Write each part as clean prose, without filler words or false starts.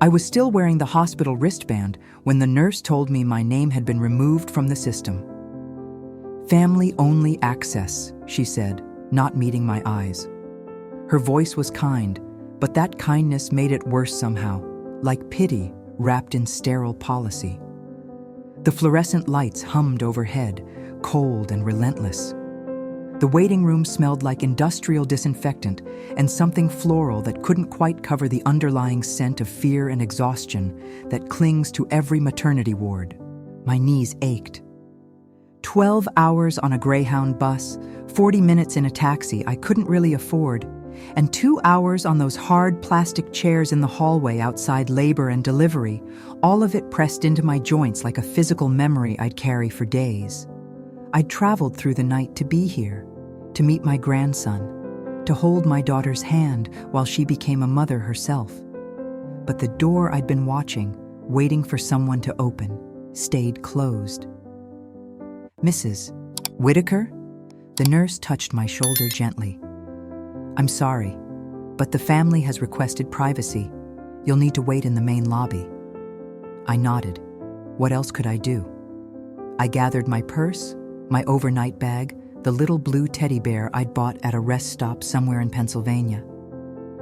I was still wearing the hospital wristband when the nurse told me my name had been removed from the system. "Family-only access," she said, not meeting my eyes. Her voice was kind, but that kindness made it worse somehow, like pity wrapped in sterile policy. The fluorescent lights hummed overhead, cold and relentless. The waiting room smelled like industrial disinfectant and something floral that couldn't quite cover the underlying scent of fear and exhaustion that clings to every maternity ward. My knees ached. 12 hours on a Greyhound bus, 40 minutes in a taxi I couldn't really afford, and 2 hours on those hard plastic chairs in the hallway outside labor and delivery, all of it pressed into my joints like a physical memory I'd carry for days. I'd traveled through the night to be here, to meet my grandson, to hold my daughter's hand while she became a mother herself. But the door I'd been watching, waiting for someone to open, stayed closed. "Mrs. Whitaker?" The nurse touched my shoulder gently. "I'm sorry, but the family has requested privacy. You'll need to wait in the main lobby." I nodded. What else could I do? I gathered my purse, my overnight bag, the little blue teddy bear I'd bought at a rest stop somewhere in Pennsylvania.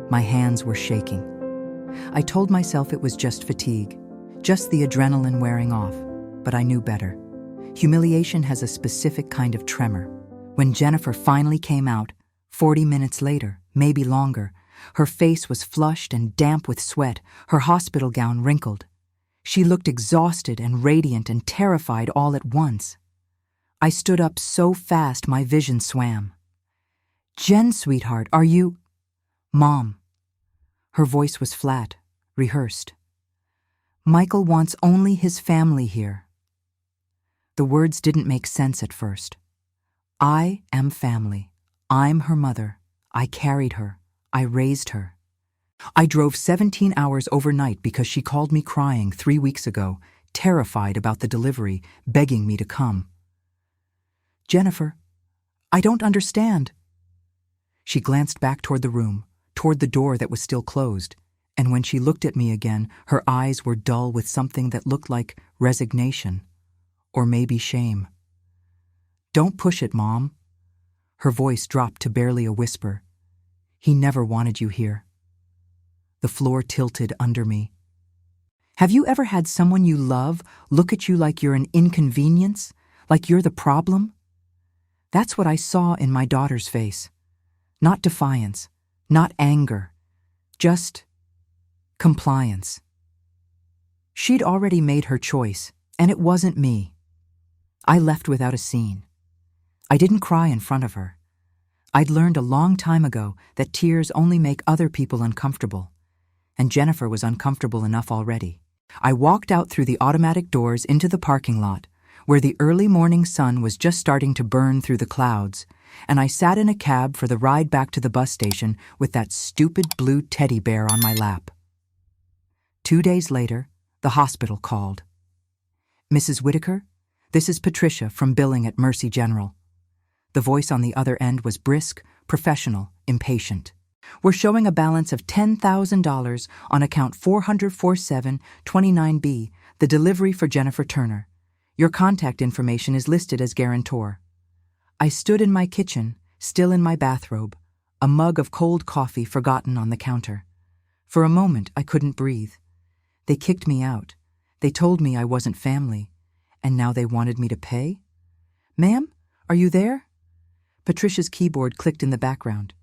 My hands were shaking. I told myself it was just fatigue, just the adrenaline wearing off, but I knew better. Humiliation has a specific kind of tremor. When Jennifer finally came out, 40 minutes later, maybe longer, her face was flushed and damp with sweat, her hospital gown wrinkled. She looked exhausted and radiant and terrified all at once. I stood up so fast my vision swam. "Jen, sweetheart, are you—" "Mom." Her voice was flat, rehearsed. "Michael wants only his family here." The words didn't make sense at first. I am family. I'm her mother. I carried her. I raised her. I drove 17 hours overnight because she called me crying 3 weeks ago, terrified about the delivery, begging me to come. "Jennifer, I don't understand." She glanced back toward the room, toward the door that was still closed, and when she looked at me again, her eyes were dull with something that looked like resignation, or maybe shame. "Don't push it, Mom." Her voice dropped to barely a whisper. "He never wanted you here." The floor tilted under me. Have you ever had someone you love look at you like you're an inconvenience, like you're the problem? That's what I saw in my daughter's face. Not defiance, not anger, just compliance. She'd already made her choice, and it wasn't me. I left without a scene. I didn't cry in front of her. I'd learned a long time ago that tears only make other people uncomfortable, and Jennifer was uncomfortable enough already. I walked out through the automatic doors into the parking lot, where the early morning sun was just starting to burn through the clouds, and I sat in a cab for the ride back to the bus station with that stupid blue teddy bear on my lap. 2 days later, the hospital called. "Mrs. Whitaker, this is Patricia from billing at Mercy General." The voice on the other end was brisk, professional, impatient. "We're showing a balance of $10,000 on account 447-29B, the delivery for Jennifer Turner. Your contact information is listed as guarantor." I stood in my kitchen, still in my bathrobe, a mug of cold coffee forgotten on the counter. For a moment, I couldn't breathe. They kicked me out. They told me I wasn't family, and now they wanted me to pay? "Ma'am, are you there?" Patricia's keyboard clicked in the background.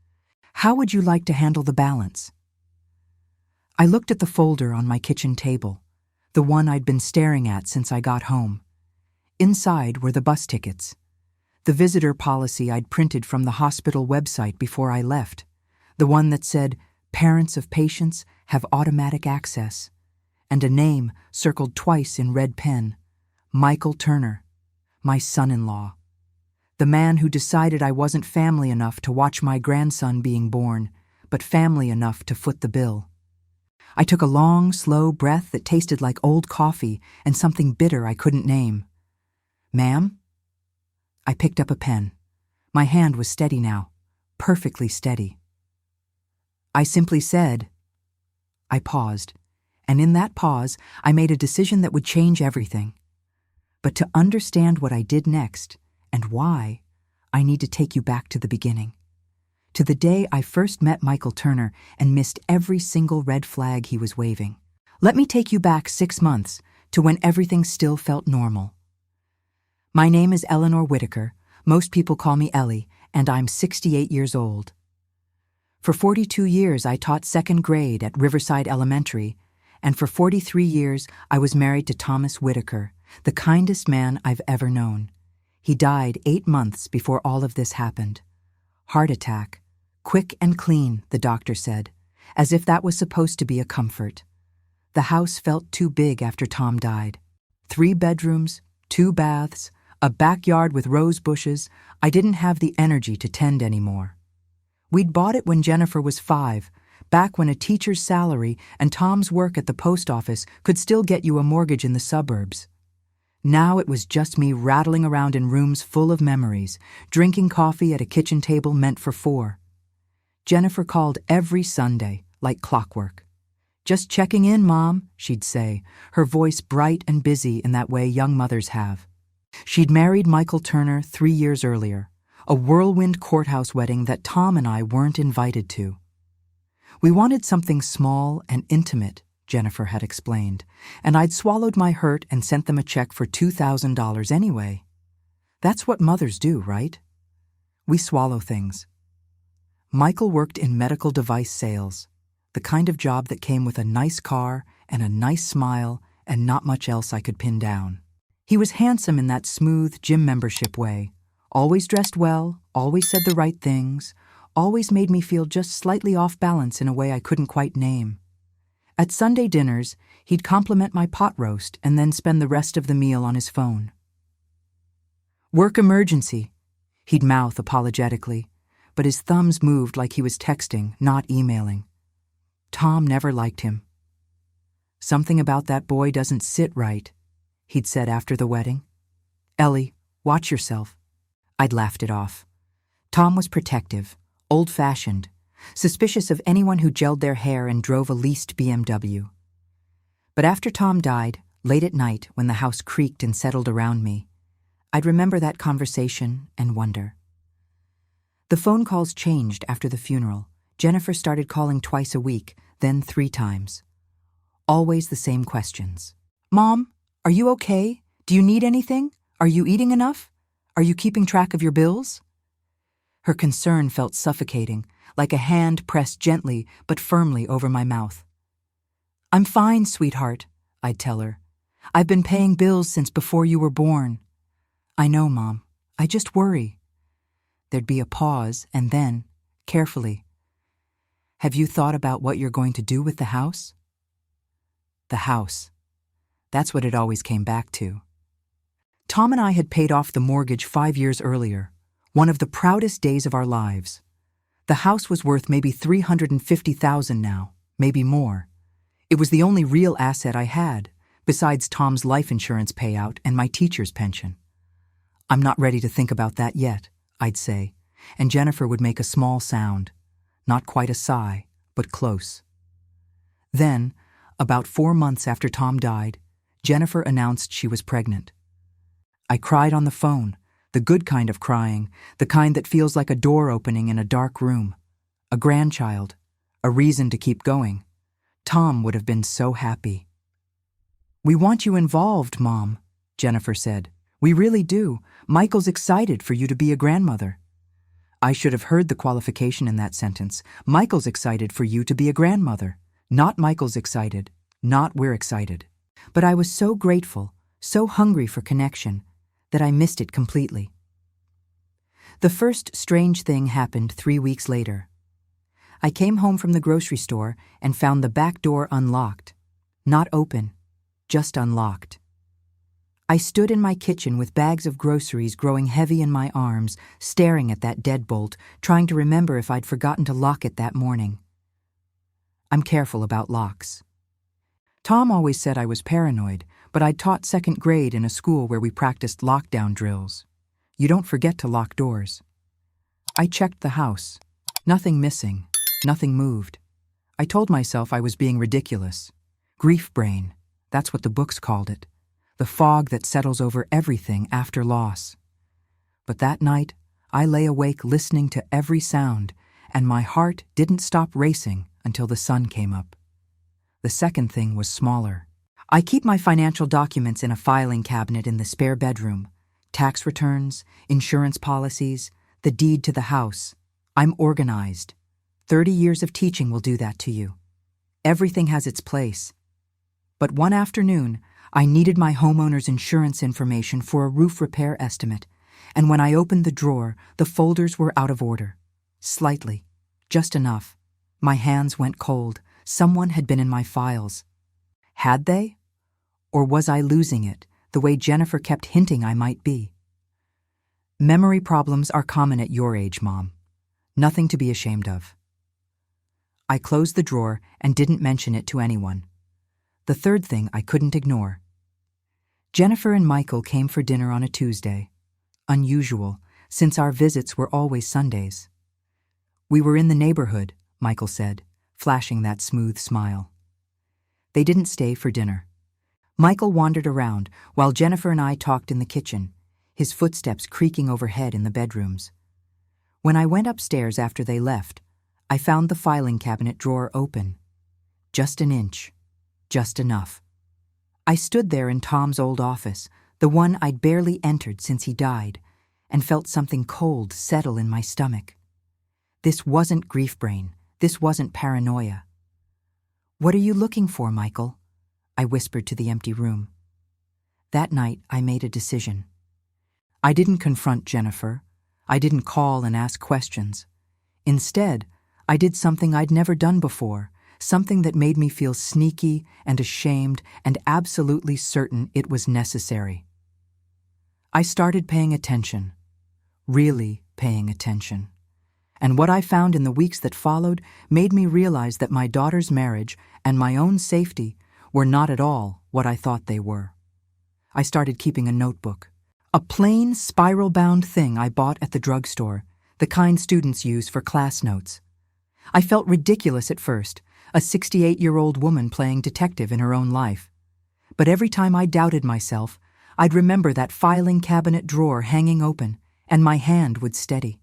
"How would you like to handle the balance?" I looked at the folder on my kitchen table, the one I'd been staring at since I got home. Inside were the bus tickets, the visitor policy I'd printed from the hospital website before I left, the one that said, "Parents of patients have automatic access," and a name circled twice in red pen, Michael Turner, my son-in-law. The man who decided I wasn't family enough to watch my grandson being born, but family enough to foot the bill. I took a long, slow breath that tasted like old coffee and something bitter I couldn't name. "Ma'am?" I picked up a pen. My hand was steady now, perfectly steady. I simply said. I paused, And in that pause, I made a decision that would change everything. But to understand what I did next, and why, I need to take you back to the beginning. To the day I first met Michael Turner and missed every single red flag he was waving. Let me take you back 6 months to when everything still felt normal. My name is Eleanor Whitaker. Most people call me Ellie, and I'm 68 years old. For 42 years, I taught 2nd grade at Riverside Elementary, and for 43 years, I was married to Thomas Whitaker, the kindest man I've ever known. He died 8 months before all of this happened. Heart attack. Quick and clean, the doctor said, as if that was supposed to be a comfort. The house felt too big after Tom died. 3 bedrooms, 2 baths, a backyard with rose bushes. I didn't have the energy to tend anymore. We'd bought it when Jennifer was 5, back when a teacher's salary and Tom's work at the post office could still get you a mortgage in the suburbs. Now it was just me rattling around in rooms full of memories, drinking coffee at a kitchen table meant for 4. Jennifer called every Sunday, like clockwork. "Just checking in, Mom," she'd say, her voice bright and busy in that way young mothers have. She'd married Michael Turner 3 years earlier, a whirlwind courthouse wedding that Tom and I weren't invited to. We wanted something small and intimate, Jennifer had explained, and I'd swallowed my hurt and sent them a check for $2,000 anyway. That's what mothers do, right? We swallow things. Michael worked in medical device sales, the kind of job that came with a nice car and a nice smile and not much else I could pin down. He was handsome in that smooth gym membership way, always dressed well, always said the right things, always made me feel just slightly off balance in a way I couldn't quite name. At Sunday dinners, he'd compliment my pot roast and then spend the rest of the meal on his phone. "Work emergency," he'd mouth apologetically, but his thumbs moved like he was texting, not emailing. Tom never liked him. "Something about that boy doesn't sit right," he'd said after the wedding. "Ellie, watch yourself." I'd laughed it off. Tom was protective, old-fashioned, suspicious of anyone who gelled their hair and drove a leased BMW. But after Tom died, late at night when the house creaked and settled around me, I'd remember that conversation and wonder. The phone calls changed after the funeral. Jennifer started calling twice a week, then 3 times. Always the same questions. "Mom, are you okay? Do you need anything? Are you eating enough? Are you keeping track of your bills?" Her concern felt suffocating, like a hand pressed gently but firmly over my mouth. "I'm fine, sweetheart," I'd tell her. "I've been paying bills since before you were born." "I know, Mom. I just worry." There'd be a pause, and then, carefully, "Have you thought about what you're going to do with the house?" The house. That's what it always came back to. Tom and I had paid off the mortgage 5 years earlier, one of the proudest days of our lives. The house was worth maybe $350,000 now, maybe more. It was the only real asset I had, besides Tom's life insurance payout and my teacher's pension. "I'm not ready to think about that yet," I'd say, and Jennifer would make a small sound, not quite a sigh, but close. Then, about 4 months after Tom died, Jennifer announced she was pregnant. I cried on the phone, the good kind of crying, the kind that feels like a door opening in a dark room. A grandchild, a reason to keep going. Tom would have been so happy. "We want you involved, Mom," Jennifer said. "We really do. Michael's excited for you to be a grandmother." I should have heard the qualification in that sentence. Michael's excited for you to be a grandmother. Not Michael's excited, not we're excited. But I was so grateful, so hungry for connection, that I missed it completely. The first strange thing happened 3 weeks later. I came home from the grocery store and found the back door unlocked. Not open, just unlocked. I stood in my kitchen with bags of groceries growing heavy in my arms, staring at that deadbolt, trying to remember if I'd forgotten to lock it that morning. I'm careful about locks. Tom always said I was paranoid, but I'd taught 2nd grade in a school where we practiced lockdown drills. You don't forget to lock doors. I checked the house. Nothing missing, nothing moved. I told myself I was being ridiculous. Grief brain, that's what the books called it. The fog that settles over everything after loss. But that night, I lay awake listening to every sound, and my heart didn't stop racing until the sun came up. The second thing was smaller. I keep my financial documents in a filing cabinet in the spare bedroom. Tax returns, insurance policies, the deed to the house. I'm organized. 30 years of teaching will do that to you. Everything has its place. But one afternoon, I needed my homeowner's insurance information for a roof repair estimate, and when I opened the drawer, the folders were out of order. Slightly. Just enough. My hands went cold. Someone had been in my files. Had they? Or was I losing it, the way Jennifer kept hinting I might be? Memory problems are common at your age, Mom. Nothing to be ashamed of. I closed the drawer and didn't mention it to anyone. The third thing I couldn't ignore. Jennifer and Michael came for dinner on a Tuesday. Unusual, since our visits were always Sundays. We were in the neighborhood, Michael said, flashing that smooth smile. They didn't stay for dinner. Michael wandered around while Jennifer and I talked in the kitchen, his footsteps creaking overhead in the bedrooms. When I went upstairs after they left, I found the filing cabinet drawer open. Just an inch. Just enough. I stood there in Tom's old office, the one I'd barely entered since he died, and felt something cold settle in my stomach. This wasn't grief brain. This wasn't paranoia. "What are you looking for, Michael?" I whispered to the empty room. That night, I made a decision. I didn't confront Jennifer. I didn't call and ask questions. Instead, I did something I'd never done before, something that made me feel sneaky and ashamed and absolutely certain it was necessary. I started paying attention, really paying attention. And what I found in the weeks that followed made me realize that my daughter's marriage and my own safety were not at all what I thought they were. I started keeping a notebook, a plain, spiral-bound thing I bought at the drugstore, the kind students use for class notes. I felt ridiculous at first, a 68-year-old woman playing detective in her own life. But every time I doubted myself, I'd remember that filing cabinet drawer hanging open, and my hand would steady.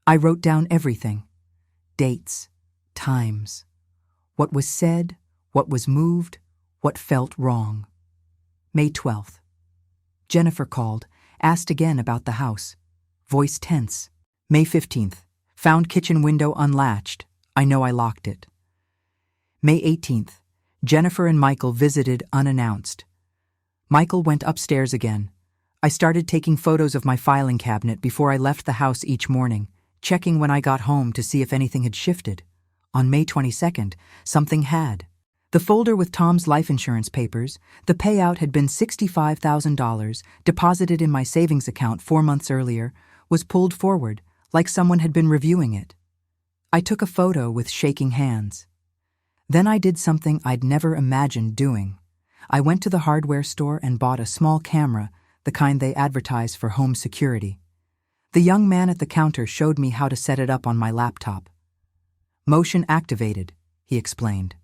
I wrote down everything. Dates, times, what was said, what was moved, what felt wrong. May 12th. Jennifer called, asked again about the house. Voice tense. May 15th. Found kitchen window unlatched. I know I locked it. May 18th. Jennifer and Michael visited unannounced. Michael went upstairs again. I started taking photos of my filing cabinet before I left the house each morning, checking when I got home to see if anything had shifted. On May 22nd, something had. The folder with Tom's life insurance papers, the payout had been $65,000, deposited in my savings account 4 months earlier, was pulled forward, like someone had been reviewing it. I took a photo with shaking hands. Then I did something I'd never imagined doing. I went to the hardware store and bought a small camera, the kind they advertise for home security. The young man at the counter showed me how to set it up on my laptop. Motion activated, he explained.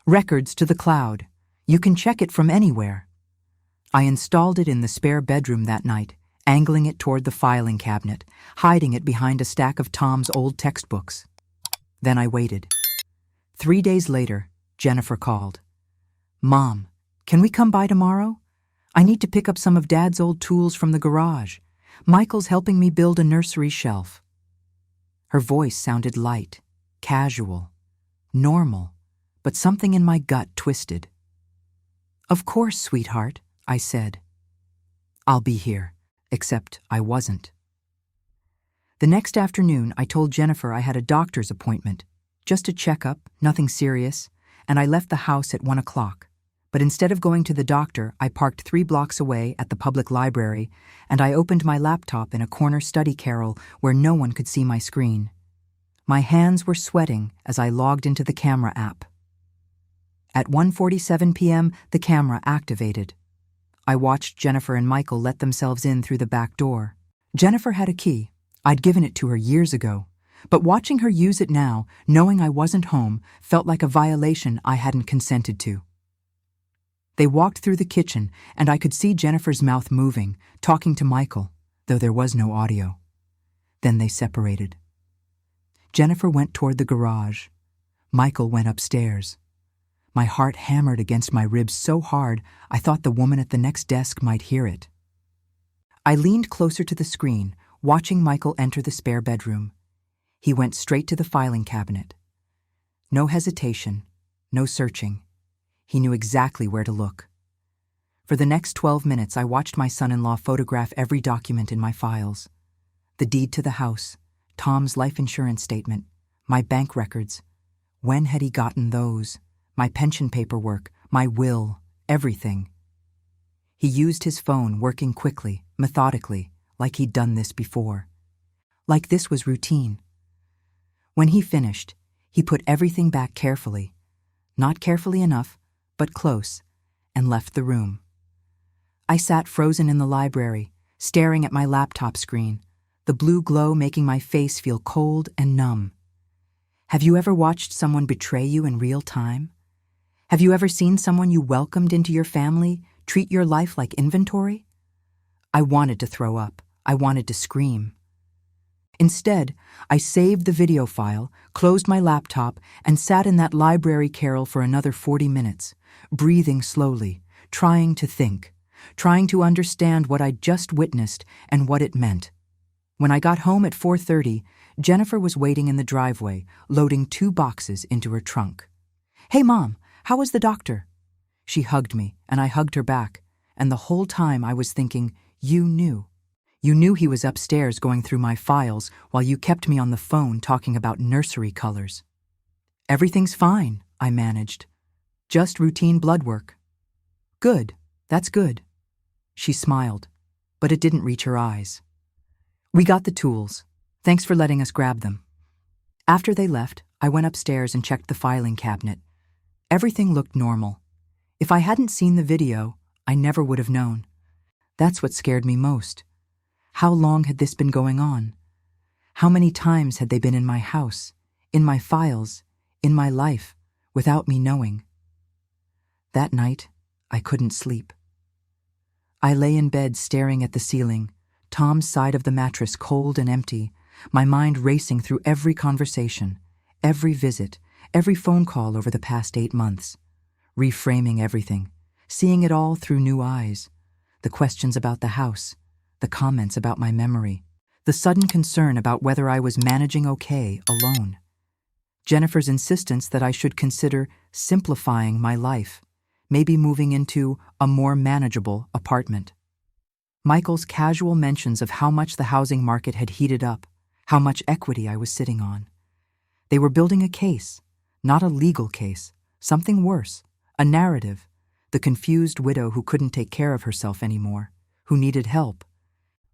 Records to the cloud. You can check it from anywhere. I installed it in the spare bedroom that night, angling it toward the filing cabinet, hiding it behind a stack of Tom's old textbooks. Then I waited. 3 days later, Jennifer called. "Mom, can we come by tomorrow? I need to pick up some of Dad's old tools from the garage. Michael's helping me build a nursery shelf." Her voice sounded light, casual, normal, but something in my gut twisted. "Of course, sweetheart," I said. "I'll be here," except I wasn't. The next afternoon, I told Jennifer I had a doctor's appointment, just a checkup, nothing serious, and I left the house at 1 o'clock. But instead of going to the doctor, I parked 3 blocks away at the public library, and I opened my laptop in a corner study carrel where no one could see my screen. My hands were sweating as I logged into the camera app. At 1:47 p.m., the camera activated. I watched Jennifer and Michael let themselves in through the back door. Jennifer had a key. I'd given it to her years ago. But watching her use it now, knowing I wasn't home, felt like a violation I hadn't consented to. They walked through the kitchen, and I could see Jennifer's mouth moving, talking to Michael, though there was no audio. Then they separated. Jennifer went toward the garage. Michael went upstairs. My heart hammered against my ribs so hard I thought the woman at the next desk might hear it. I leaned closer to the screen, watching Michael enter the spare bedroom. He went straight to the filing cabinet. No hesitation, no searching. He knew exactly where to look. For the next 12 minutes, I watched my son-in-law photograph every document in my files. The deed to the house, Tom's life insurance statement, my bank records. When had he gotten those? My pension paperwork, my will, everything. He used his phone, working quickly, methodically, like he'd done this before. Like this was routine. When he finished, he put everything back carefully. Not carefully enough, but close, and left the room. I sat frozen in the library, staring at my laptop screen, the blue glow making my face feel cold and numb. Have you ever watched someone betray you in real time? Have you ever seen someone you welcomed into your family treat your life like inventory? I wanted to throw up. I wanted to scream. Instead, I saved the video file, closed my laptop, and sat in that library carrel for another 40 minutes, breathing slowly, trying to think, trying to understand what I'd just witnessed and what it meant. When I got home at 4:30, Jennifer was waiting in the driveway, loading 2 boxes into her trunk. "Hey, Mom, how was the doctor?" She hugged me, and I hugged her back, and the whole time I was thinking, you knew. You knew he was upstairs going through my files while you kept me on the phone talking about nursery colors. "Everything's fine," I managed. "Just routine blood work." "Good, that's good." She smiled, but it didn't reach her eyes. "We got the tools. Thanks for letting us grab them." After they left, I went upstairs and checked the filing cabinet. Everything looked normal. If I hadn't seen the video, I never would have known. That's what scared me most. How long had this been going on? How many times had they been in my house, in my files, in my life, without me knowing? That night, I couldn't sleep. I lay in bed staring at the ceiling, Tom's side of the mattress cold and empty, my mind racing through every conversation, every visit, every phone call over the past 8 months, reframing everything, seeing it all through new eyes, the questions about the house, the comments about my memory, the sudden concern about whether I was managing okay alone, Jennifer's insistence that I should consider simplifying my life, maybe moving into a more manageable apartment. Michael's casual mentions of how much the housing market had heated up, how much equity I was sitting on. They were building a case, not a legal case, something worse, a narrative, the confused widow who couldn't take care of herself anymore, who needed help,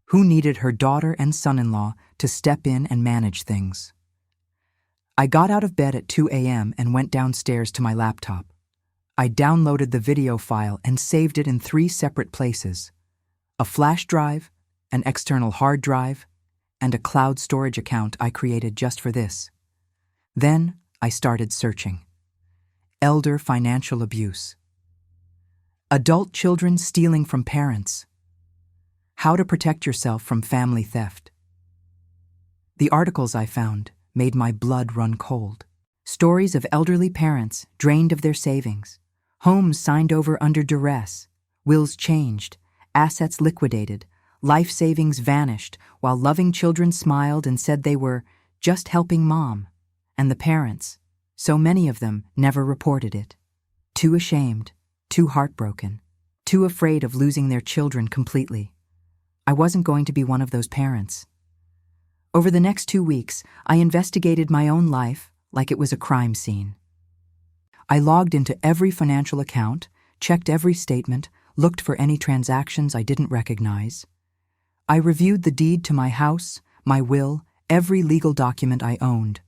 who needed her daughter and son-in-law to step in and manage things. I got out of bed at 2 a.m. and went downstairs to my laptop. I downloaded the video file and saved it in 3 separate places: a flash drive, an external hard drive, and a cloud storage account I created just for this. Then I started searching. Elder financial abuse. Adult children stealing from parents. How to protect yourself from family theft. The articles I found made my blood run cold. Stories of elderly parents drained of their savings, homes signed over under duress, wills changed, assets liquidated, life savings vanished while loving children smiled and said they were just helping mom, and the parents, so many of them, never reported it. Too ashamed, too heartbroken, too afraid of losing their children completely. I wasn't going to be one of those parents. Over the next 2 weeks, I investigated my own life like it was a crime scene. I logged into every financial account, checked every statement, looked for any transactions I didn't recognize. I reviewed the deed to my house, my will, every legal document I owned.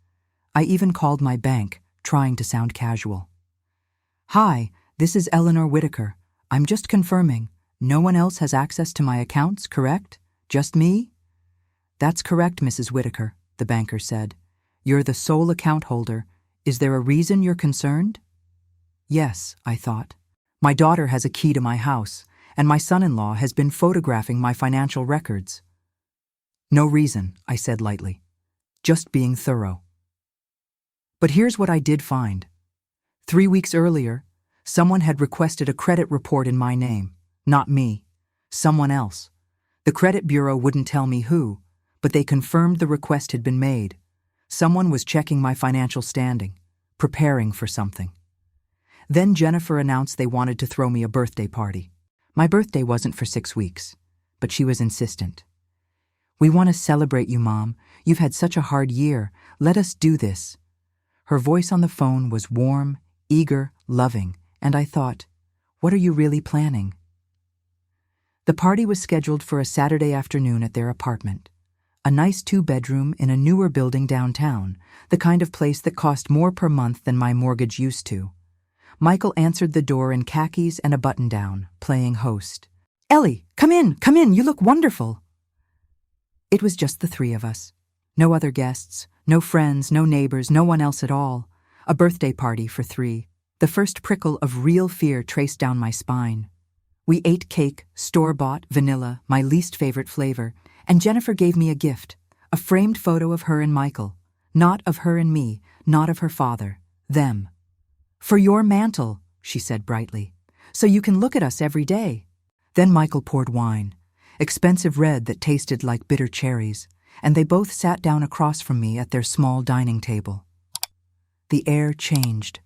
I even called my bank, trying to sound casual. "Hi, this is Eleanor Whitaker. I'm just confirming. No one else has access to my accounts, correct? Just me?" "That's correct, Mrs. Whitaker," the banker said. "You're the sole account holder. Is there a reason you're concerned?" Yes, I thought. My daughter has a key to my house, and my son-in-law has been photographing my financial records. No reason, I said lightly. Just being thorough. But here's what I did find. 3 weeks earlier, someone had requested a credit report in my name. Not me. Someone else. The credit bureau wouldn't tell me who, but they confirmed the request had been made. Someone was checking my financial standing, preparing for something. Then Jennifer announced they wanted to throw me a birthday party. My birthday wasn't for 6 weeks, but she was insistent. "We want to celebrate you, Mom. You've had such a hard year. Let us do this." Her voice on the phone was warm, eager, loving, and I thought, what are you really planning? The party was scheduled for a Saturday afternoon at their apartment. A nice 2-bedroom in a newer building downtown, the kind of place that cost more per month than my mortgage used to. Michael answered the door in khakis and a button-down, playing host. "Ellie, come in, you look wonderful." It was just the 3 of us. No other guests, no friends, no neighbors, no one else at all. A birthday party for 3. The first prickle of real fear traced down my spine. We ate cake, store-bought, vanilla, my least favorite flavor, and Jennifer gave me a gift, a framed photo of her and Michael. Not of her and me, not of her father, them. "For your mantle," she said brightly, "so you can look at us every day." Then Michael poured wine, expensive red that tasted like bitter cherries, and they both sat down across from me at their small dining table. The air changed.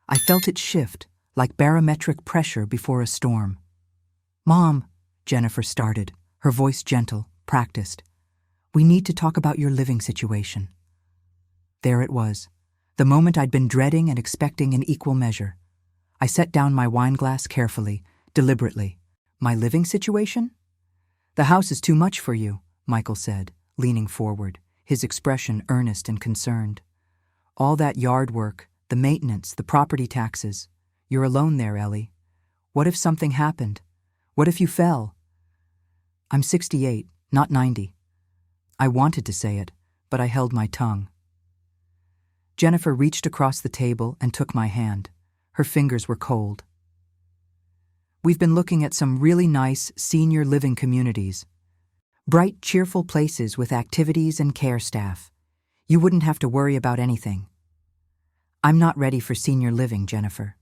I felt it shift, like barometric pressure before a storm. "Mom," Jennifer started, her voice gentle, practiced. "We need to talk about your living situation." There it was, the moment I'd been dreading and expecting in equal measure. I set down my wineglass carefully, deliberately. "My living situation?" "The house is too much for you," Michael said, leaning forward, his expression earnest and concerned. "All that yard work, the maintenance, the property taxes. You're alone there, Ellie. What if something happened? What if you fell?" "I'm 68, not 90. I wanted to say it, but I held my tongue. Jennifer reached across the table and took my hand. Her fingers were cold. "We've been looking at some really nice senior living communities. Bright, cheerful places with activities and care staff. You wouldn't have to worry about anything." "I'm not ready for senior living, Jennifer.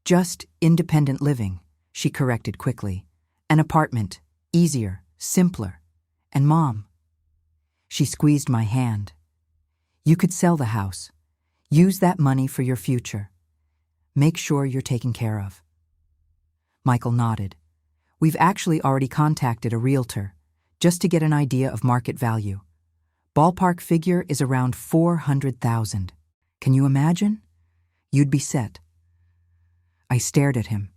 Just independent living," she corrected quickly. "An apartment, easier, simpler. And Mom." She squeezed my hand. "You could sell the house. Use that money for your future. Make sure you're taken care of." Michael nodded. "We've actually already contacted a realtor, just to get an idea of market value. Ballpark figure is around 400,000. Can you imagine? You'd be set." I stared at him,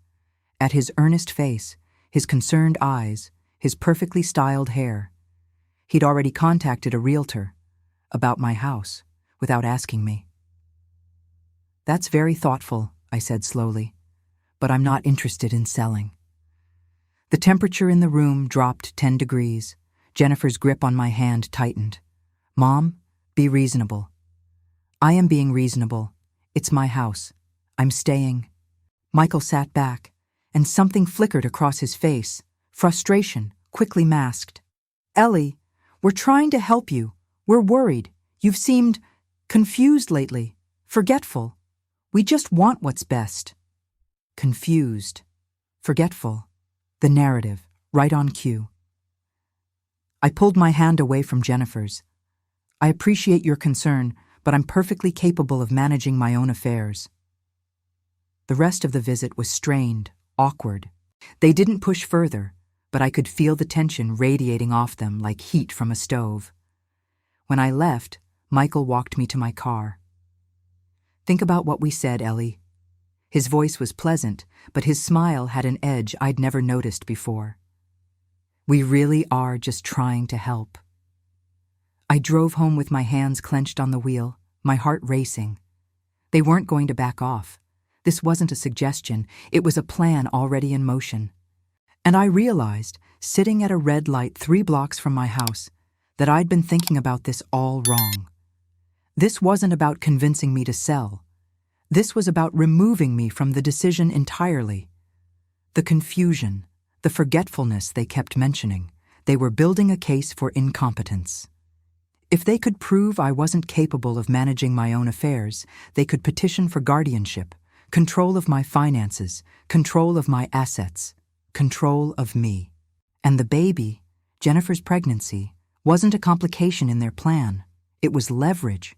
at his earnest face, his concerned eyes, his perfectly styled hair. He'd already contacted a realtor about my house without asking me. "That's very thoughtful," I said slowly, "but I'm not interested in selling." The temperature in the room dropped 10 degrees. Jennifer's grip on my hand tightened. "Mom, be reasonable." "I am being reasonable. It's my house. I'm staying." Michael sat back, and something flickered across his face, frustration, quickly masked. "Ellie, we're trying to help you. We're worried. You've seemed confused lately, forgetful. We just want what's best." Confused, forgetful, the narrative, right on cue. I pulled my hand away from Jennifer's. "I appreciate your concern, but I'm perfectly capable of managing my own affairs." The rest of the visit was strained, awkward. They didn't push further, but I could feel the tension radiating off them like heat from a stove. When I left, Michael walked me to my car. "Think about what we said, Ellie." His voice was pleasant, but his smile had an edge I'd never noticed before. "We really are just trying to help." I drove home with my hands clenched on the wheel, my heart racing. They weren't going to back off. This wasn't a suggestion, it was a plan already in motion. And I realized, sitting at a red light 3 blocks from my house, that I'd been thinking about this all wrong. This wasn't about convincing me to sell. This was about removing me from the decision entirely. The confusion, the forgetfulness they kept mentioning. They were building a case for incompetence. If they could prove I wasn't capable of managing my own affairs, they could petition for guardianship, control of my finances, control of my assets, control of me. And the baby, Jennifer's pregnancy, wasn't a complication in their plan. It was leverage.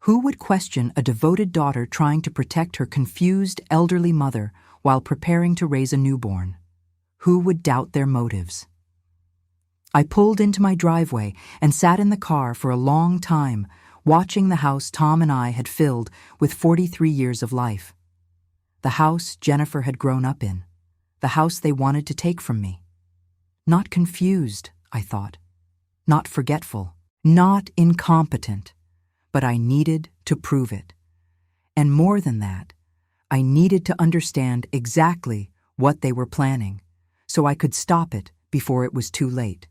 Who would question a devoted daughter trying to protect her confused elderly mother while preparing to raise a newborn? Who would doubt their motives? I pulled into my driveway and sat in the car for a long time, watching the house Tom and I had filled with 43 years of life. The house Jennifer had grown up in. The house they wanted to take from me. Not confused, I thought. Not forgetful. Not incompetent. But I needed to prove it. And more than that, I needed to understand exactly what they were planning, so I could stop it before it was too late.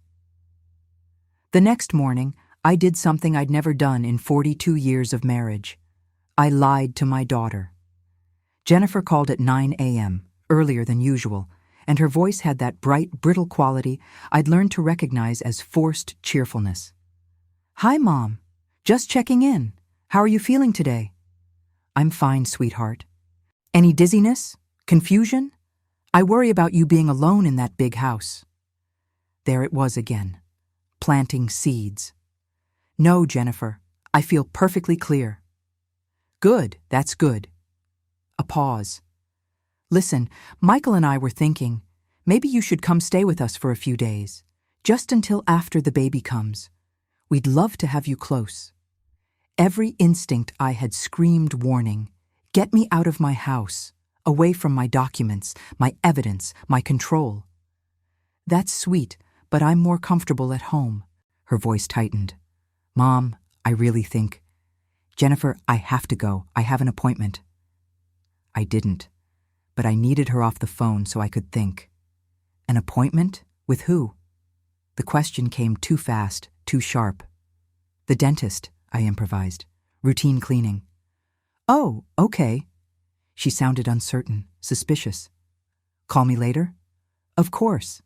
The next morning, I did something I'd never done in 42 years of marriage. I lied to my daughter. Jennifer called at 9 a.m., earlier than usual, and her voice had that bright, brittle quality I'd learned to recognize as forced cheerfulness. "Hi, Mom. Just checking in. How are you feeling today?" "I'm fine, sweetheart." "Any dizziness? Confusion? I worry about you being alone in that big house." There it was again. Planting seeds. "No, Jennifer, I feel perfectly clear." "Good, that's good." A pause. "Listen, Michael and I were thinking, maybe you should come stay with us for a few days, just until after the baby comes. We'd love to have you close." Every instinct I had screamed warning. Get me out of my house, away from my documents, my evidence, my control. "That's sweet, but I'm more comfortable at home." Her voice tightened. "Mom, I really think—" "Jennifer, I have to go. I have an appointment." I didn't, but I needed her off the phone so I could think. An appointment? With who? The question came too fast, too sharp. "The dentist," I improvised. "Routine cleaning." "Oh, okay." She sounded uncertain, suspicious. "Call me later?" "Of course."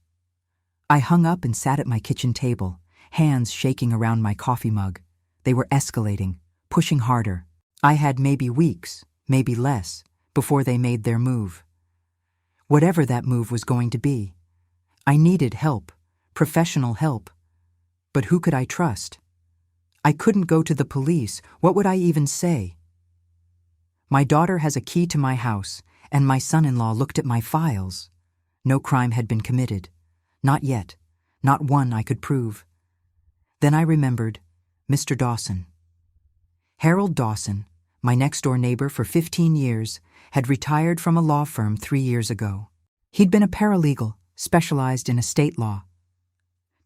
I hung up and sat at my kitchen table, hands shaking around my coffee mug. They were escalating, pushing harder. I had maybe weeks, maybe less, before they made their move. Whatever that move was going to be. I needed help, professional help. But who could I trust? I couldn't go to the police. What would I even say? My daughter has a key to my house, and my son-in-law looked at my files. No crime had been committed. Not yet. Not one I could prove. Then I remembered Mr. Dawson. Harold Dawson, my next-door neighbor for 15 years, had retired from a law firm 3 years ago. He'd been a paralegal, specialized in estate law.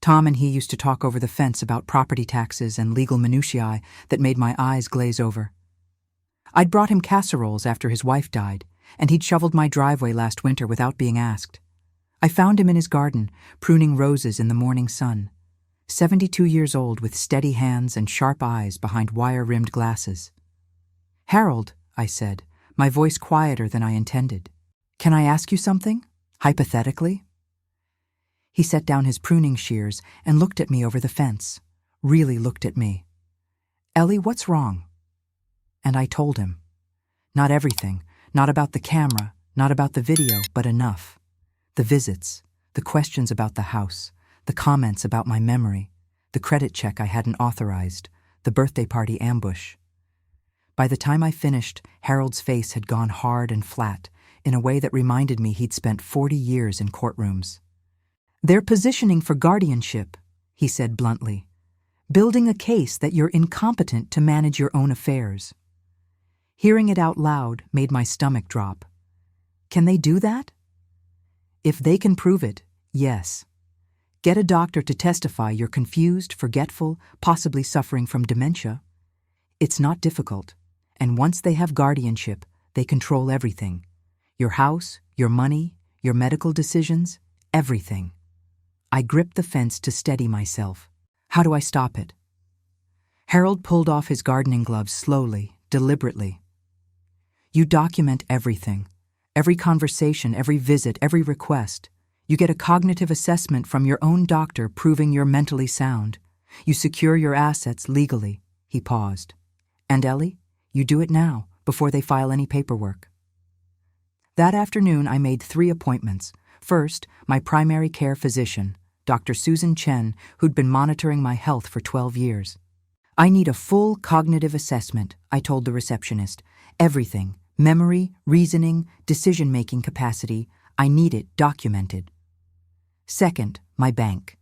Tom and he used to talk over the fence about property taxes and legal minutiae that made my eyes glaze over. I'd brought him casseroles after his wife died, and he'd shoveled my driveway last winter without being asked. I found him in his garden, pruning roses in the morning sun. 72 years old with steady hands and sharp eyes behind wire-rimmed glasses. "Harold," I said, my voice quieter than I intended. "Can I ask you something? Hypothetically?" He set down his pruning shears and looked at me over the fence. Really looked at me. "Ellie, what's wrong?" And I told him. Not everything, not about the camera, not about the video, but enough. The visits, the questions about the house, the comments about my memory, the credit check I hadn't authorized, the birthday party ambush. By the time I finished, Harold's face had gone hard and flat, in a way that reminded me he'd spent 40 years in courtrooms. "They're positioning for guardianship," he said bluntly, "building a case that you're incompetent to manage your own affairs." Hearing it out loud made my stomach drop. Can they do that? If they can prove it, yes. Get a doctor to testify you're confused, forgetful, possibly suffering from dementia. It's not difficult, and once they have guardianship, they control everything. Your house, your money, your medical decisions, everything. I gripped the fence to steady myself. How do I stop it? Harold pulled off his gardening gloves slowly, deliberately. "You document everything. Every conversation, every visit, every request. You get a cognitive assessment from your own doctor proving you're mentally sound. You secure your assets legally." He paused. "And Ellie, you do it now, before they file any paperwork." That afternoon, I made 3 appointments. First, my primary care physician, Dr. Susan Chen, who'd been monitoring my health for 12 years. "I need a full cognitive assessment," I told the receptionist. "Everything, memory, reasoning, decision-making capacity, I need it documented." Second, my bank.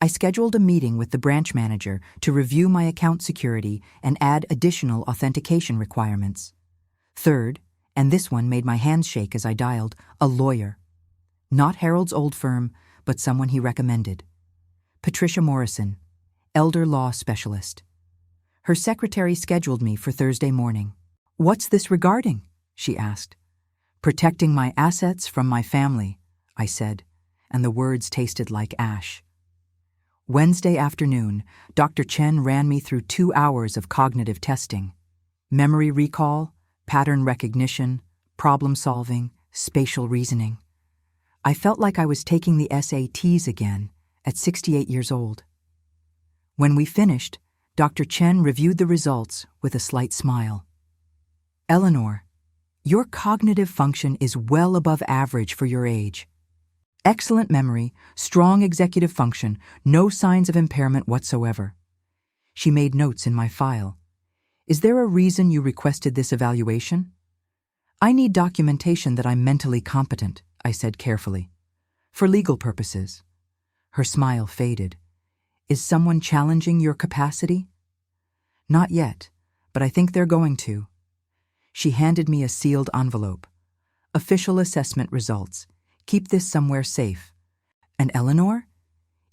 I scheduled a meeting with the branch manager to review my account security and add additional authentication requirements. Third, and this one made my hands shake as I dialed, a lawyer. Not Harold's old firm, but someone he recommended. Patricia Morrison, elder law specialist. Her secretary scheduled me for Thursday morning. "What's this regarding?" she asked. "Protecting my assets from my family," I said, and the words tasted like ash. Wednesday afternoon, Dr. Chen ran me through 2 hours of cognitive testing. Memory recall, pattern recognition, problem solving, spatial reasoning. I felt like I was taking the SATs again at 68 years old. When we finished, Dr. Chen reviewed the results with a slight smile. "Eleanor, your cognitive function is well above average for your age. Excellent memory, strong executive function, no signs of impairment whatsoever." She made notes in my file. "Is there a reason you requested this evaluation?" "I need documentation that I'm mentally competent," I said carefully. "For legal purposes." Her smile faded. "Is someone challenging your capacity?" "Not yet, but I think they're going to." She handed me a sealed envelope. "Official assessment results. Keep this somewhere safe. And Eleanor,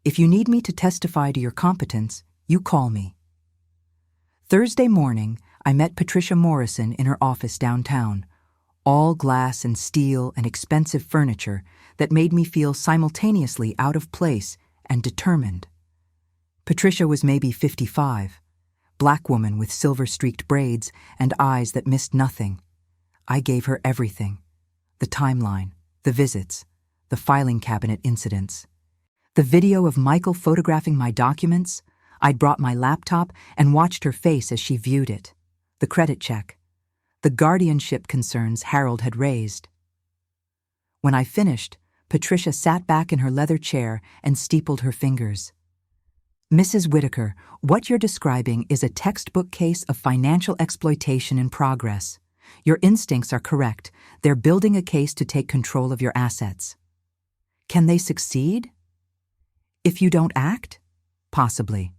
if you need me to testify to your competence, you call me." Thursday morning, I met Patricia Morrison in her office downtown. All glass and steel and expensive furniture that made me feel simultaneously out of place and determined. Patricia was maybe 55, black woman with silver-streaked braids and eyes that missed nothing. I gave her everything: the timeline, the visits, the filing cabinet incidents. The video of Michael photographing my documents. I'd brought my laptop and watched her face as she viewed it. The credit check. The guardianship concerns Harold had raised. When I finished, Patricia sat back in her leather chair and steepled her fingers. "Mrs. Whitaker, what you're describing is a textbook case of financial exploitation in progress. Your instincts are correct. They're building a case to take control of your assets. Can they succeed? If you don't act? Possibly.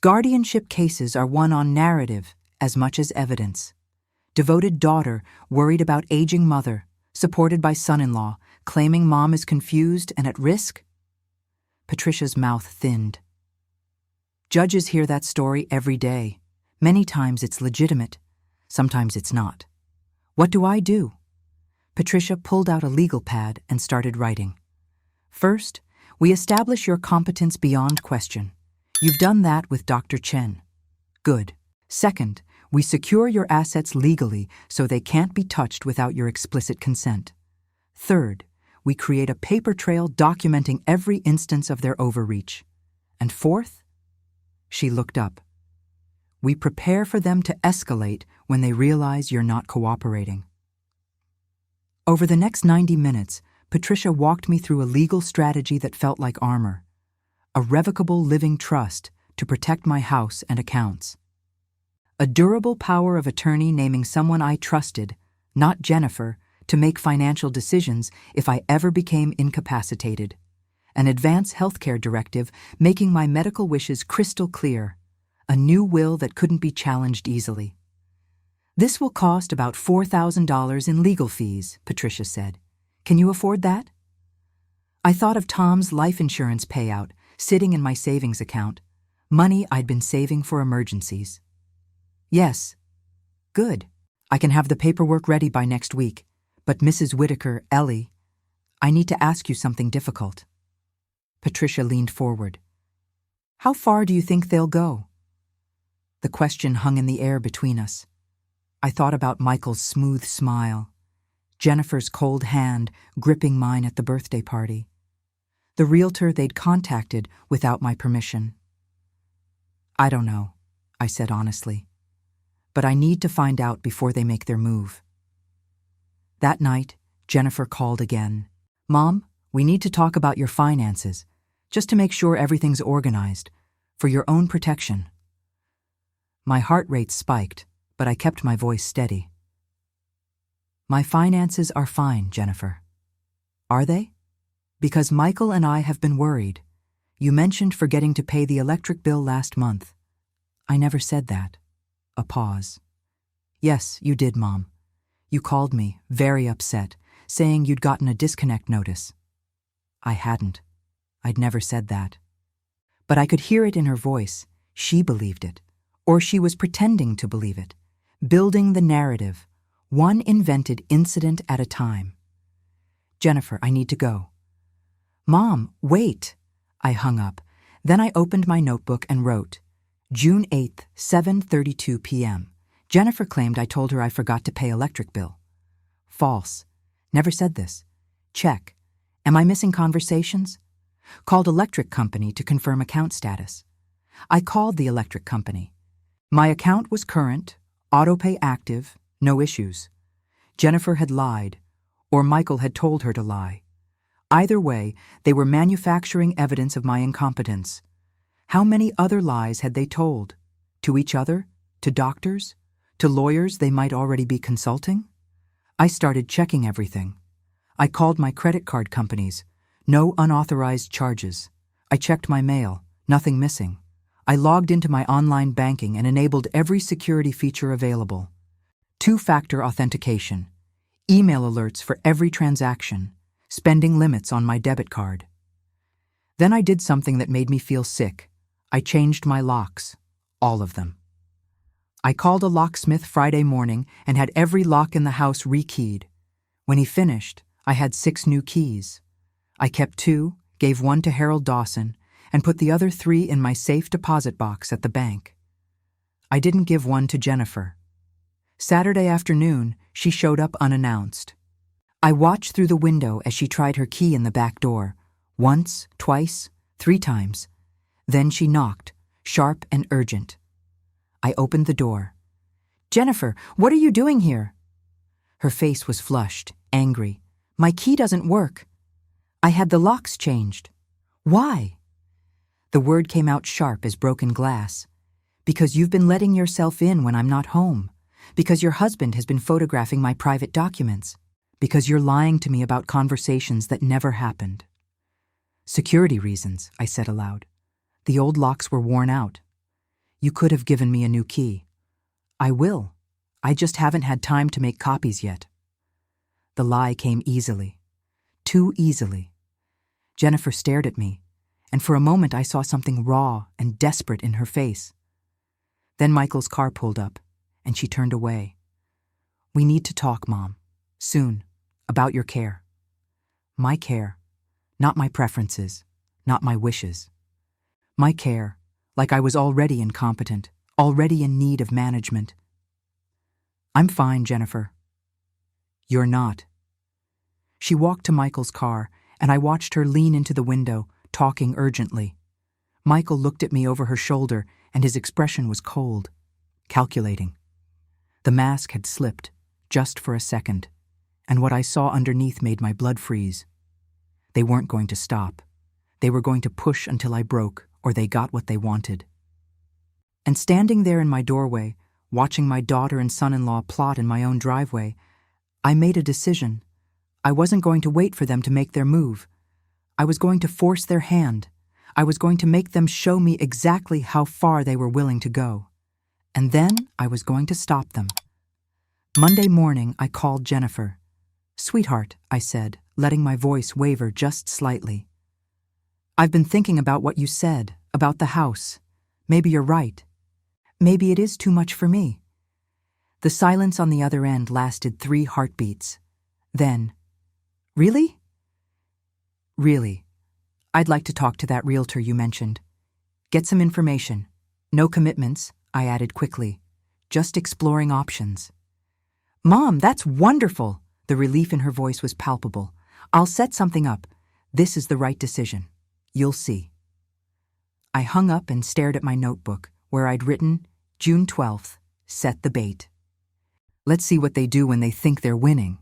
Guardianship cases are won on narrative as much as evidence. Devoted daughter worried about aging mother, supported by son-in-law, claiming mom is confused and at risk?" Patricia's mouth thinned. "Judges hear that story every day. Many times it's legitimate. Sometimes it's not. What do I do?" Patricia pulled out a legal pad and started writing. "First, we establish your competence beyond question. You've done that with Dr. Chen. Good. Second, we secure your assets legally so they can't be touched without your explicit consent. Third, we create a paper trail documenting every instance of their overreach. And fourth," she looked up, "we prepare for them to escalate when they realize you're not cooperating." Over the next 90 minutes, Patricia walked me through a legal strategy that felt like armor. A revocable living trust to protect my house and accounts. A durable power of attorney naming someone I trusted, not Jennifer, to make financial decisions if I ever became incapacitated. An advance healthcare directive making my medical wishes crystal clear. A new will that couldn't be challenged easily. "This will cost about $4,000 in legal fees," Patricia said. "Can you afford that?" I thought of Tom's life insurance payout sitting in my savings account, money I'd been saving for emergencies. "Yes." "Good. I can have the paperwork ready by next week. But Mrs. Whitaker, Ellie, I need to ask you something difficult." Patricia leaned forward. "How far do you think they'll go?" The question hung in the air between us. I thought about Michael's smooth smile, Jennifer's cold hand gripping mine at the birthday party. The realtor they'd contacted without my permission. I don't know, I said honestly. But I need to find out before they make their move. That night, Jennifer called again. Mom, we need to talk about your finances, just to make sure everything's organized, for your own protection. My heart rate spiked, but I kept my voice steady. My finances are fine, Jennifer. Are they? Because Michael and I have been worried. You mentioned forgetting to pay the electric bill last month. I never said that. A pause. Yes, you did, Mom. You called me, very upset, saying you'd gotten a disconnect notice. I hadn't. I'd never said that. But I could hear it in her voice. She believed it. Or she was pretending to believe it. Building the narrative, one invented incident at a time. Jennifer, I need to go. Mom, wait. I hung up. Then I opened my notebook and wrote, June 8th, 7:32 p.m. Jennifer claimed I told her I forgot to pay electric bill. False. Never said this. Check. Am I missing conversations? Called electric company to confirm account status. I called the electric company. My account was current, autopay active, no issues. Jennifer had lied, or Michael had told her to lie. Either way, they were manufacturing evidence of my incompetence. How many other lies had they told? To each other? To doctors? To lawyers they might already be consulting? I started checking everything. I called my credit card companies. No unauthorized charges. I checked my mail. Nothing missing. I logged into my online banking and enabled every security feature available. Two-factor authentication. Email alerts for every transaction. Spending limits on my debit card. Then I did something that made me feel sick. I changed my locks. All of them. I called a locksmith Friday morning and had every lock in the house rekeyed. When he finished, I had 6 new keys. I kept 2, gave 1 to Harold Dawson, and put the other 3 in my safe deposit box at the bank. I didn't give 1 to Jennifer. Saturday afternoon, she showed up unannounced. I watched through the window as she tried her key in the back door. Once, twice, 3 times. Then she knocked, sharp and urgent. I opened the door. Jennifer, what are you doing here? Her face was flushed, angry. My key doesn't work. I had the locks changed. Why? The word came out sharp as broken glass. Because you've been letting yourself in when I'm not home. Because your husband has been photographing my private documents. Because you're lying to me about conversations that never happened. Security reasons, I said aloud. The old locks were worn out. You could have given me a new key. I will. I just haven't had time to make copies yet. The lie came easily. Too easily. Jennifer stared at me, and for a moment I saw something raw and desperate in her face. Then Michael's car pulled up, and she turned away. We need to talk, Mom. Soon. About your care. My care. Not my preferences. Not my wishes. My care, like I was already incompetent, already in need of management. I'm fine, Jennifer. You're not. She walked to Michael's car, and I watched her lean into the window, talking urgently. Michael looked at me over her shoulder, and his expression was cold, calculating. The mask had slipped, just for a second, and what I saw underneath made my blood freeze. They weren't going to stop. They were going to push until I broke, or they got what they wanted. And standing there in my doorway, watching my daughter and son-in-law plot in my own driveway, I made a decision. I wasn't going to wait for them to make their move. I was going to force their hand. I was going to make them show me exactly how far they were willing to go. And then I was going to stop them. Monday morning, I called Jennifer. Sweetheart, I said, letting my voice waver just slightly. I've been thinking about what you said, about the house. Maybe you're right. Maybe it is too much for me. The silence on the other end lasted 3 heartbeats. Then, really? Really. I'd like to talk to that realtor you mentioned. Get some information. No commitments, I added quickly. Just exploring options. Mom, that's wonderful. The relief in her voice was palpable. "I'll set something up. This is the right decision. You'll see." I hung up and stared at my notebook, where I'd written, June 12th, set the bait. Let's see what they do when they think they're winning.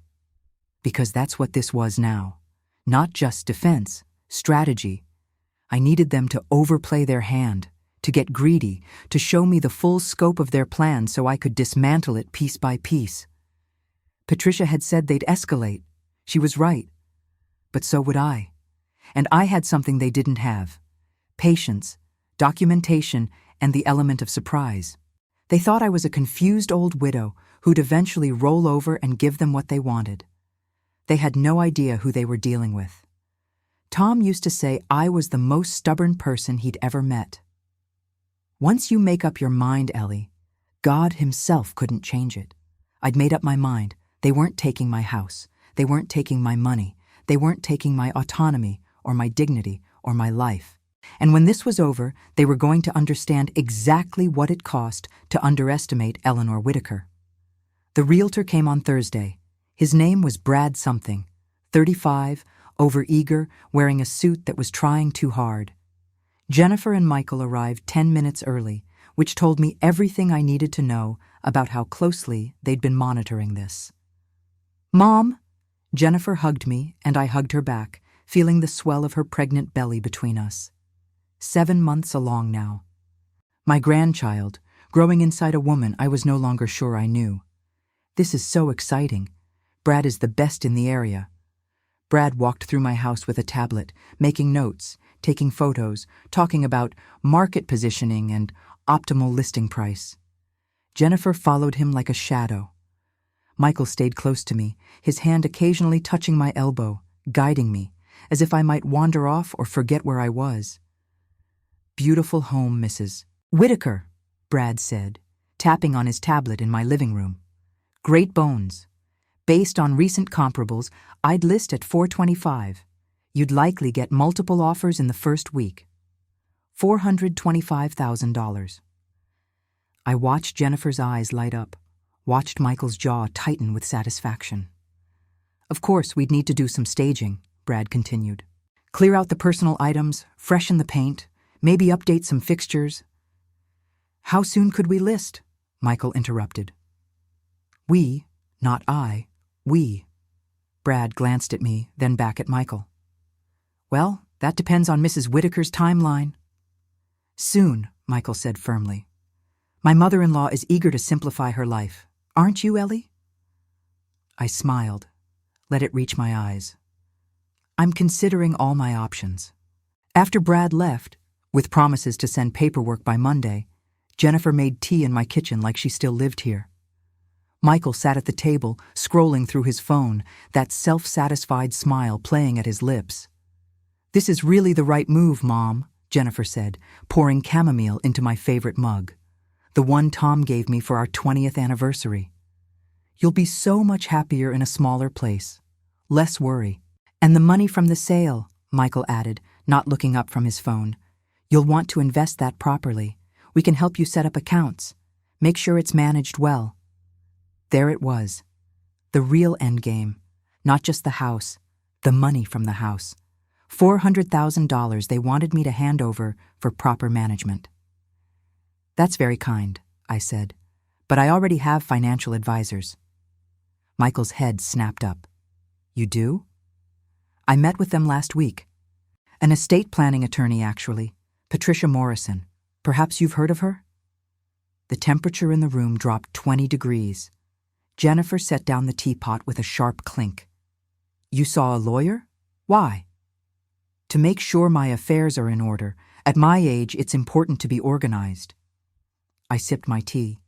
Because that's what this was now. Not just defense, strategy. I needed them to overplay their hand, to get greedy, to show me the full scope of their plan so I could dismantle it piece by piece. Patricia had said they'd escalate. She was right. But so would I. And I had something they didn't have. Patience, documentation, and the element of surprise. They thought I was a confused old widow who'd eventually roll over and give them what they wanted. They had no idea who they were dealing with. Tom used to say I was the most stubborn person he'd ever met. Once you make up your mind, Ellie, God himself couldn't change it. I'd made up my mind. They weren't taking my house. They weren't taking my money. They weren't taking my autonomy or my dignity or my life. And when this was over, they were going to understand exactly what it cost to underestimate Eleanor Whitaker. The realtor came on Thursday. His name was Brad something, 35, overeager, wearing a suit that was trying too hard. Jennifer and Michael arrived 10 minutes early, which told me everything I needed to know about how closely they'd been monitoring this. "Mom!" Jennifer hugged me, and I hugged her back, feeling the swell of her pregnant belly between us. 7 months along now. My grandchild, growing inside a woman I was no longer sure I knew. This is so exciting. Brad is the best in the area. Brad walked through my house with a tablet, making notes, taking photos, talking about market positioning and optimal listing price. Jennifer followed him like a shadow. Michael stayed close to me, his hand occasionally touching my elbow, guiding me, as if I might wander off or forget where I was. "Beautiful home, Mrs. Whitaker," Brad said, tapping on his tablet in my living room. "Great bones. Based on recent comparables, I'd list at $425. You'd likely get multiple offers in the first week. $425,000. I watched Jennifer's eyes light up, watched Michael's jaw tighten with satisfaction. "Of course, we'd need to do some staging," Brad continued. "Clear out the personal items, freshen the paint, maybe update some fixtures." "How soon could we list?" Michael interrupted. "We, not I, we." Brad glanced at me, then back at Michael. "Well, that depends on Mrs. Whitaker's timeline." "Soon," Michael said firmly. "My mother-in-law is eager to simplify her life. Aren't you, Ellie?" I smiled, let it reach my eyes. "I'm considering all my options." After Brad left, with promises to send paperwork by Monday, Jennifer made tea in my kitchen like she still lived here. Michael sat at the table, scrolling through his phone, that self-satisfied smile playing at his lips. "This is really the right move, Mom," Jennifer said, pouring chamomile into my favorite mug, the one Tom gave me for our 20th anniversary. "You'll be so much happier in a smaller place. Less worry. And the money from the sale," Michael added, not looking up from his phone. "You'll want to invest that properly. We can help you set up accounts. Make sure it's managed well." There it was. The real endgame. Not just the house. The money from the house. $400,000 they wanted me to hand over for proper management. "That's very kind," I said, "but I already have financial advisors." Michael's head snapped up. "You do?" "I met with them last week. An estate planning attorney, actually. Patricia Morrison. Perhaps you've heard of her?" The temperature in the room dropped 20 degrees. Jennifer set down the teapot with a sharp clink. "You saw a lawyer? Why?" "To make sure my affairs are in order. At my age, it's important to be organized." I sipped my tea.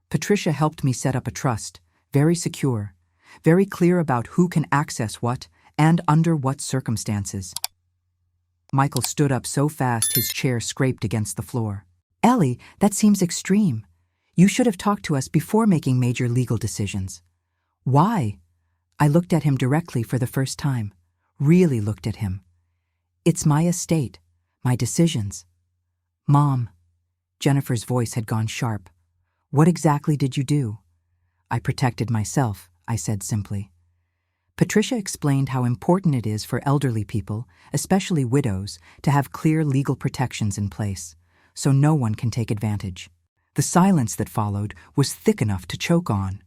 Patricia helped me set up a trust, very secure, very clear about who can access what and under what circumstances. Michael stood up so fast his chair scraped against the floor. "Ellie, that seems extreme. You should have talked to us before making major legal decisions." "Why?" I looked at him directly for the first time, really looked at him. "It's my estate, my decisions." "Mom," Jennifer's voice had gone sharp. "What exactly did you do?" "I protected myself," I said simply. Patricia explained how important it is for elderly people, especially widows, to have clear legal protections in place, so no one can take advantage. The silence that followed was thick enough to choke on.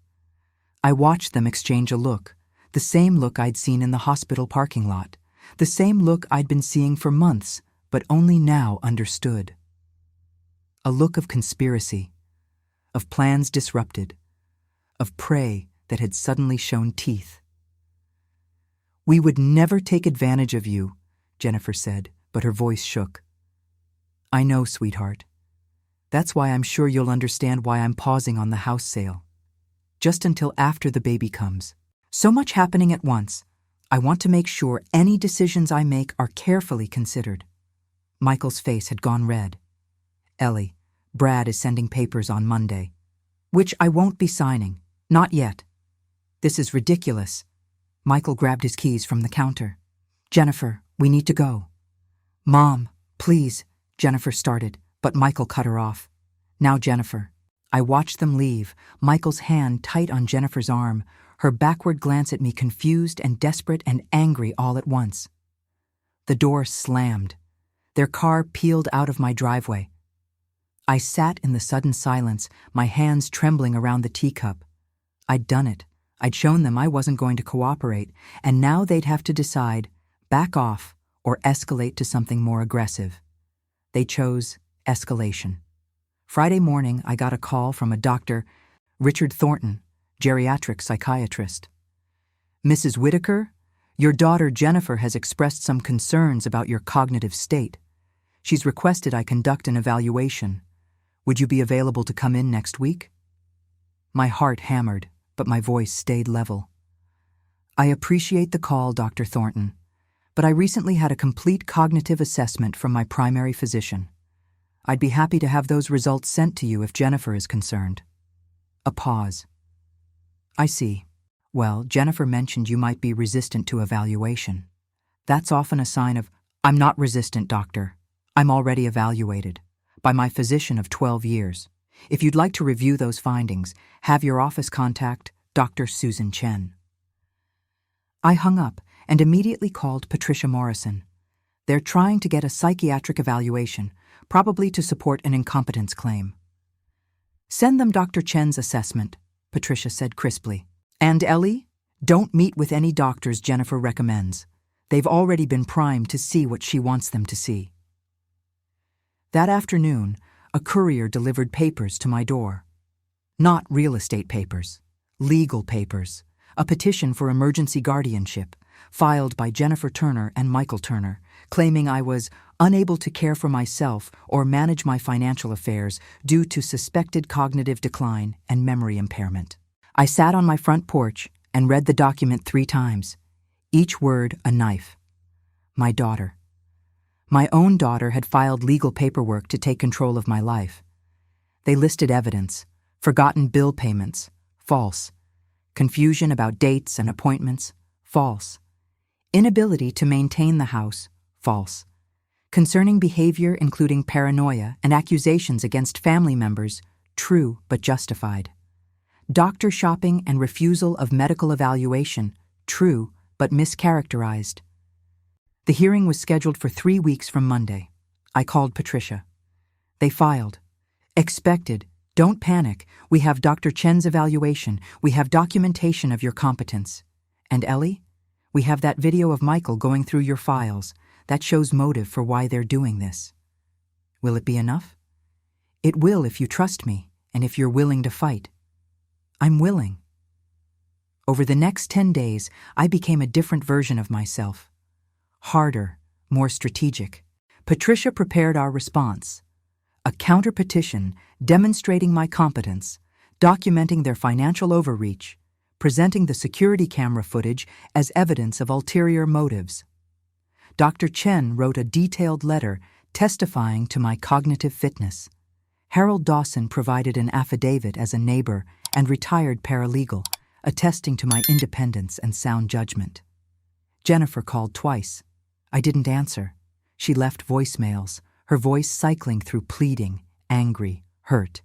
I watched them exchange a look, the same look I'd seen in the hospital parking lot, the same look I'd been seeing for months, but only now understood. A look of conspiracy, of plans disrupted, of prey that had suddenly shown teeth. "We would never take advantage of you," Jennifer said, but her voice shook. "I know, sweetheart. That's why I'm sure you'll understand why I'm pausing on the house sale. Just until after the baby comes. So much happening at once. I want to make sure any decisions I make are carefully considered." Michael's face had gone red. "Ellie, Brad is sending papers on Monday, which I won't be signing. Not yet. This is ridiculous." Michael grabbed his keys from the counter. "Jennifer, we need to go." "Mom, please," Jennifer started, but Michael cut her off. "Now, Jennifer." I watched them leave, Michael's hand tight on Jennifer's arm, her backward glance at me confused and desperate and angry all at once. The door slammed. Their car peeled out of my driveway. I sat in the sudden silence, my hands trembling around the teacup. I'd done it. I'd shown them I wasn't going to cooperate, and now they'd have to decide, back off or escalate to something more aggressive. They chose escalation. Friday morning, I got a call from a Dr. Richard Thornton, geriatric psychiatrist. "Mrs. Whitaker, your daughter Jennifer has expressed some concerns about your cognitive state. She's requested I conduct an evaluation. Would you be available to come in next week?" My heart hammered, but my voice stayed level. "I appreciate the call, Dr. Thornton, but I recently had a complete cognitive assessment from my primary physician. I'd be happy to have those results sent to you if Jennifer is concerned." A pause. "I see. Well, Jennifer mentioned you might be resistant to evaluation. That's often a sign of—" "I'm not resistant, doctor. I'm already evaluated. By my physician of 12 years. If you'd like to review those findings, have your office contact Dr. Susan Chen." I hung up and immediately called Patricia Morrison. "They're trying to get a psychiatric evaluation, probably to support an incompetence claim." "Send them Dr. Chen's assessment," Patricia said crisply. "And Ellie, don't meet with any doctors Jennifer recommends. They've already been primed to see what she wants them to see." That afternoon, a courier delivered papers to my door. Not real estate papers, legal papers, a petition for emergency guardianship, filed by Jennifer Turner and Michael Turner, claiming I was unable to care for myself or manage my financial affairs due to suspected cognitive decline and memory impairment. I sat on my front porch and read the document 3 times, each word a knife. My daughter. My own daughter had filed legal paperwork to take control of my life. They listed evidence, forgotten bill payments, false. Confusion about dates and appointments, false. Inability to maintain the house, false. Concerning behavior including paranoia and accusations against family members, true but justified. Doctor shopping and refusal of medical evaluation, true but mischaracterized. The hearing was scheduled for 3 weeks from Monday. I called Patricia. They filed. Expected. Don't panic. We have Dr. Chen's evaluation. We have documentation of your competence. And Ellie? We have that video of Michael going through your files. That shows motive for why they're doing this. Will it be enough? It will if you trust me and if you're willing to fight. I'm willing. Over the next 10 days, I became a different version of myself. Harder, more strategic. Patricia prepared our response. A counter-petition demonstrating my competence, documenting their financial overreach, presenting the security camera footage as evidence of ulterior motives. Dr. Chen wrote a detailed letter testifying to my cognitive fitness. Harold Dawson provided an affidavit as a neighbor and retired paralegal, attesting to my independence and sound judgment. Jennifer called twice. I didn't answer. She left voicemails, her voice cycling through pleading, angry, hurt.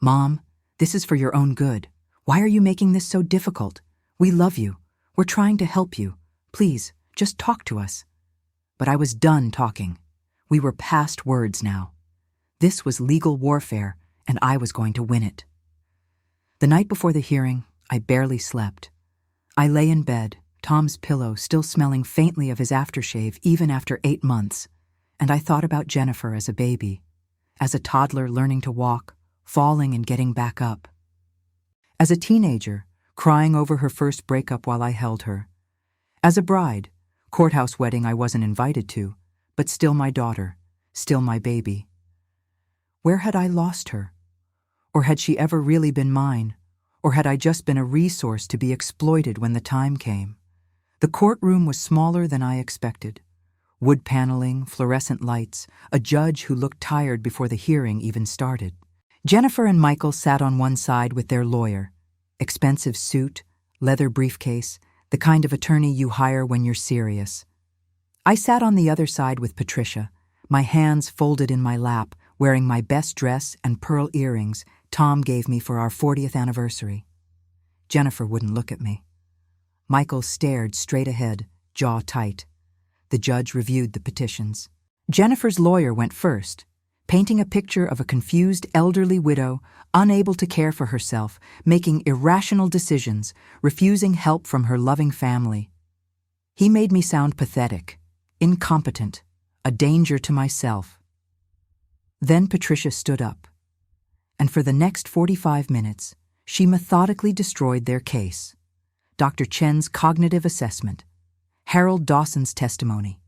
"Mom, this is for your own good. Why are you making this so difficult? We love you. We're trying to help you. Please, just talk to us." But I was done talking. We were past words now. This was legal warfare, and I was going to win it. The night before the hearing, I barely slept. I lay in bed, Tom's pillow still smelling faintly of his aftershave even after 8 months, and I thought about Jennifer as a baby, as a toddler learning to walk, falling and getting back up. As a teenager, crying over her first breakup while I held her. As a bride, courthouse wedding I wasn't invited to, but still my daughter, still my baby. Where had I lost her? Or had she ever really been mine? Or had I just been a resource to be exploited when the time came? The courtroom was smaller than I expected. Wood paneling, fluorescent lights, a judge who looked tired before the hearing even started. Jennifer and Michael sat on one side with their lawyer. Expensive suit, leather briefcase, the kind of attorney you hire when you're serious. I sat on the other side with Patricia, my hands folded in my lap, wearing my best dress and pearl earrings Tom gave me for our 40th anniversary. Jennifer wouldn't look at me. Michael stared straight ahead, jaw tight. The judge reviewed the petitions. Jennifer's lawyer went first, painting a picture of a confused elderly widow, unable to care for herself, making irrational decisions, refusing help from her loving family. He made me sound pathetic, incompetent, a danger to myself. Then Patricia stood up, and for the next 45 minutes, she methodically destroyed their case. Dr. Chen's cognitive assessment, Harold Dawson's testimony,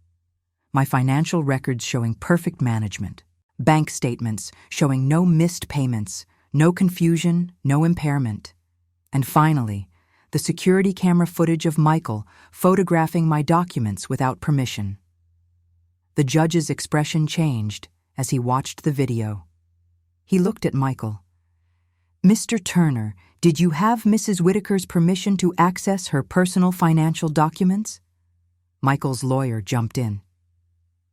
my financial records showing perfect management, bank statements showing no missed payments, no confusion, no impairment, and finally, the security camera footage of Michael photographing my documents without permission. The judge's expression changed as he watched the video. He looked at Michael. "Mr. Turner, did you have Mrs. Whitaker's permission to access her personal financial documents?" Michael's lawyer jumped in.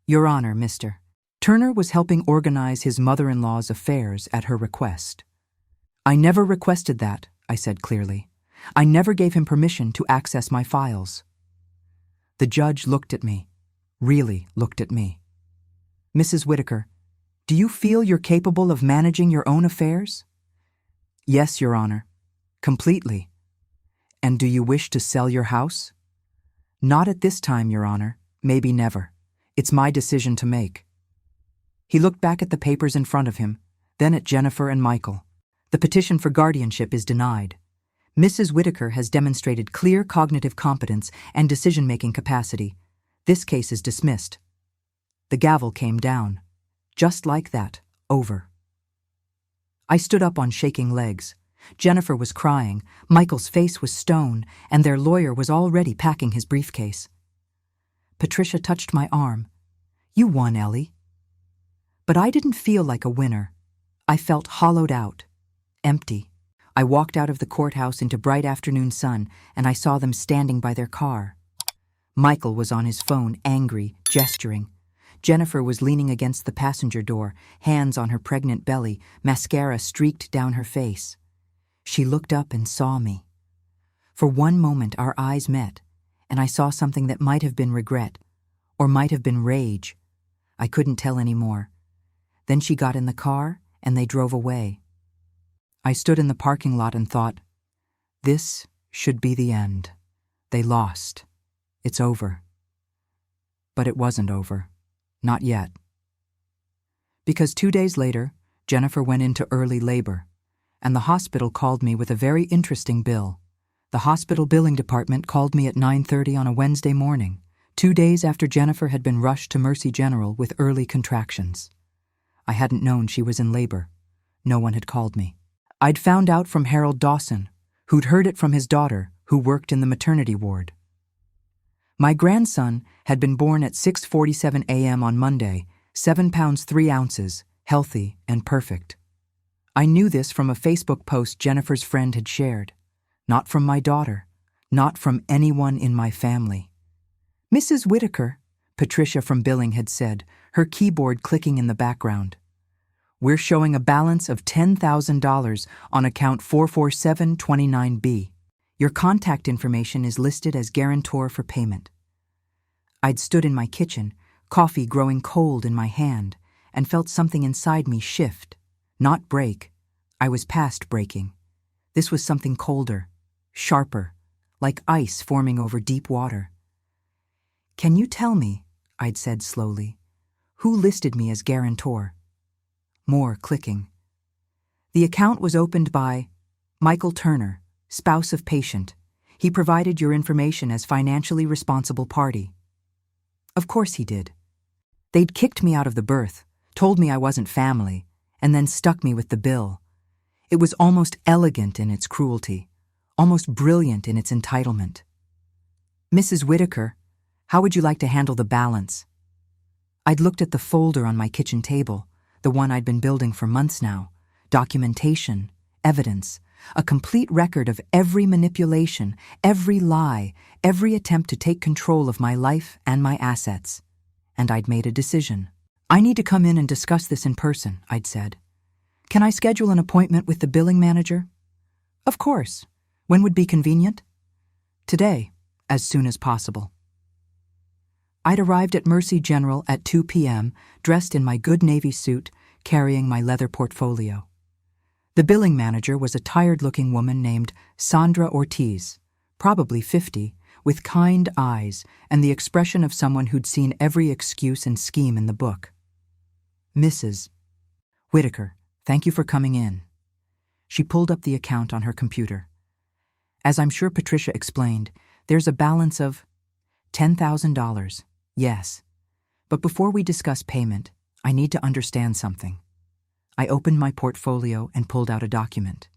"Your Honor, Mr. Turner was helping organize his mother-in-law's affairs at her request." "I never requested that," I said clearly. "I never gave him permission to access my files." The judge looked at me, really looked at me. "Mrs. Whitaker, do you feel you're capable of managing your own affairs?" "Yes, Your Honor, completely." "And do you wish to sell your house?" "Not at this time, Your Honor, maybe never. It's my decision to make." He looked back at the papers in front of him, then at Jennifer and Michael. "The petition for guardianship is denied. Mrs. Whitaker has demonstrated clear cognitive competence and decision-making capacity. This case is dismissed." The gavel came down. Just like that, over. I stood up on shaking legs. Jennifer was crying, Michael's face was stone, and their lawyer was already packing his briefcase. Patricia touched my arm. "You won, Ellie." But I didn't feel like a winner. I felt hollowed out, empty. I walked out of the courthouse into bright afternoon sun, and I saw them standing by their car. Michael was on his phone, angry, gesturing. Jennifer was leaning against the passenger door, hands on her pregnant belly, mascara streaked down her face. She looked up and saw me. For one moment our eyes met, and I saw something that might have been regret, or might have been rage. I couldn't tell any more. Then she got in the car, and they drove away. I stood in the parking lot and thought, this should be the end. They lost. It's over. But it wasn't over. Not yet. Because 2 days later, Jennifer went into early labor, and the hospital called me with a very interesting bill. The hospital billing department called me at 9:30 on a Wednesday morning, 2 days after Jennifer had been rushed to Mercy General with early contractions. I hadn't known she was in labor. No one had called me. I'd found out from Harold Dawson, who'd heard it from his daughter, who worked in the maternity ward. My grandson had been born at 6:47 a.m. on Monday, 7 pounds 3 ounces, healthy and perfect. I knew this from a Facebook post Jennifer's friend had shared. Not from my daughter, not from anyone in my family. "Mrs. Whitaker," Patricia from billing had said, her keyboard clicking in the background. "We're showing a balance of $10,000 on account 44729B. Your contact information is listed as guarantor for payment. I'd stood in my kitchen, coffee growing cold in my hand, and felt something inside me shift, not break. I was past breaking. This was something colder, sharper, like ice forming over deep water. "Can you tell me," I'd said slowly, "who listed me as guarantor?" More clicking. The account was opened by Michael Turner, spouse of patient. He provided your information as financially responsible party. Of course he did. They'd kicked me out of the birth, told me I wasn't family, and then stuck me with the bill. It was almost elegant in its cruelty, almost brilliant in its entitlement. "Mrs. Whitaker, how would you like to handle the balance?" I'd looked at the folder on my kitchen table, the one I'd been building for months now. Documentation, evidence, a complete record of every manipulation, every lie, every attempt to take control of my life and my assets. And I'd made a decision. "I need to come in and discuss this in person," I'd said. "Can I schedule an appointment with the billing manager?" "Of course. When would be convenient?" "Today, as soon as possible." I'd arrived at Mercy General at 2 p.m., dressed in my good Navy suit, carrying my leather portfolio. The billing manager was a tired-looking woman named Sandra Ortiz, probably 50, with kind eyes and the expression of someone who'd seen every excuse and scheme in the book. "Mrs. Whitaker, thank you for coming in." She pulled up the account on her computer. "As I'm sure Patricia explained, there's a balance of $10,000. Yes. But before we discuss payment, I need to understand something." I opened my portfolio and pulled out a document.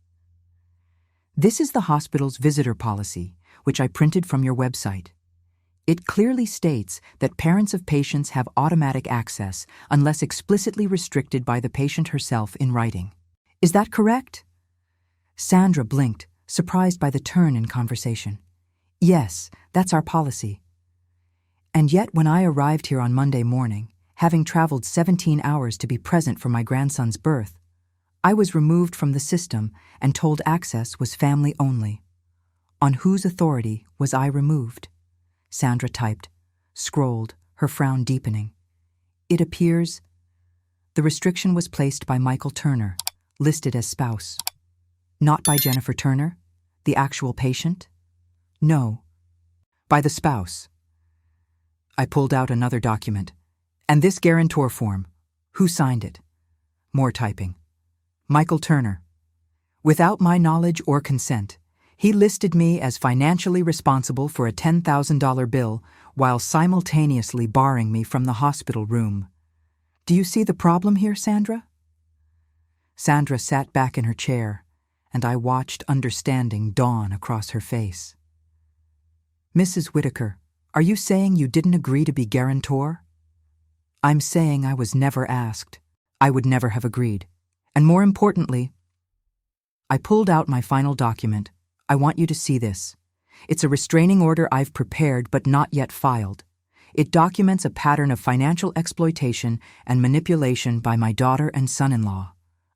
"This is the hospital's visitor policy, which I printed from your website. It clearly states that parents of patients have automatic access unless explicitly restricted by the patient herself in writing. Is that correct?" Sandra blinked, surprised by the turn in conversation. "Yes, that's our policy." And yet when I arrived here on Monday morning, having traveled 17 hours to be present for my grandson's birth, I was removed from the system and told access was family only. On whose authority was I removed? Sandra typed, scrolled, her frown deepening. "It appears the restriction was placed by Michael Turner, listed as spouse. Not by Jennifer Turner, the actual patient? No, by the spouse." I pulled out another document. "And this guarantor form, who signed it?" More typing. "Michael Turner. Without my knowledge or consent, he listed me as financially responsible for a $10,000 bill while simultaneously barring me from the hospital room. Do you see the problem here, Sandra?" Sandra sat back in her chair, and I watched understanding dawn across her face. "Mrs. Whitaker, are you saying you didn't agree to be guarantor?" "I'm saying I was never asked. I would never have agreed. And more importantly," I pulled out my final document. "I want you to see this. It's a restraining order I've prepared but not yet filed. It documents a pattern of financial exploitation and manipulation by my daughter and son-in-law.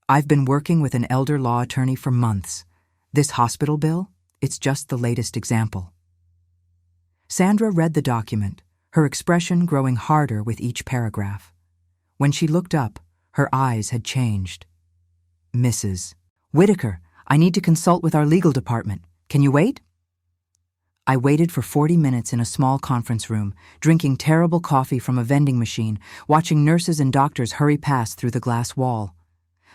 I've been working with an elder law attorney for months. This hospital bill, it's just the latest example." Sandra read the document, her expression growing harder with each paragraph. When she looked up, her eyes had changed. "Mrs. Whitaker, I need to consult with our legal department. Can you wait?" I waited for 40 minutes in a small conference room, drinking terrible coffee from a vending machine, watching nurses and doctors hurry past through the glass wall.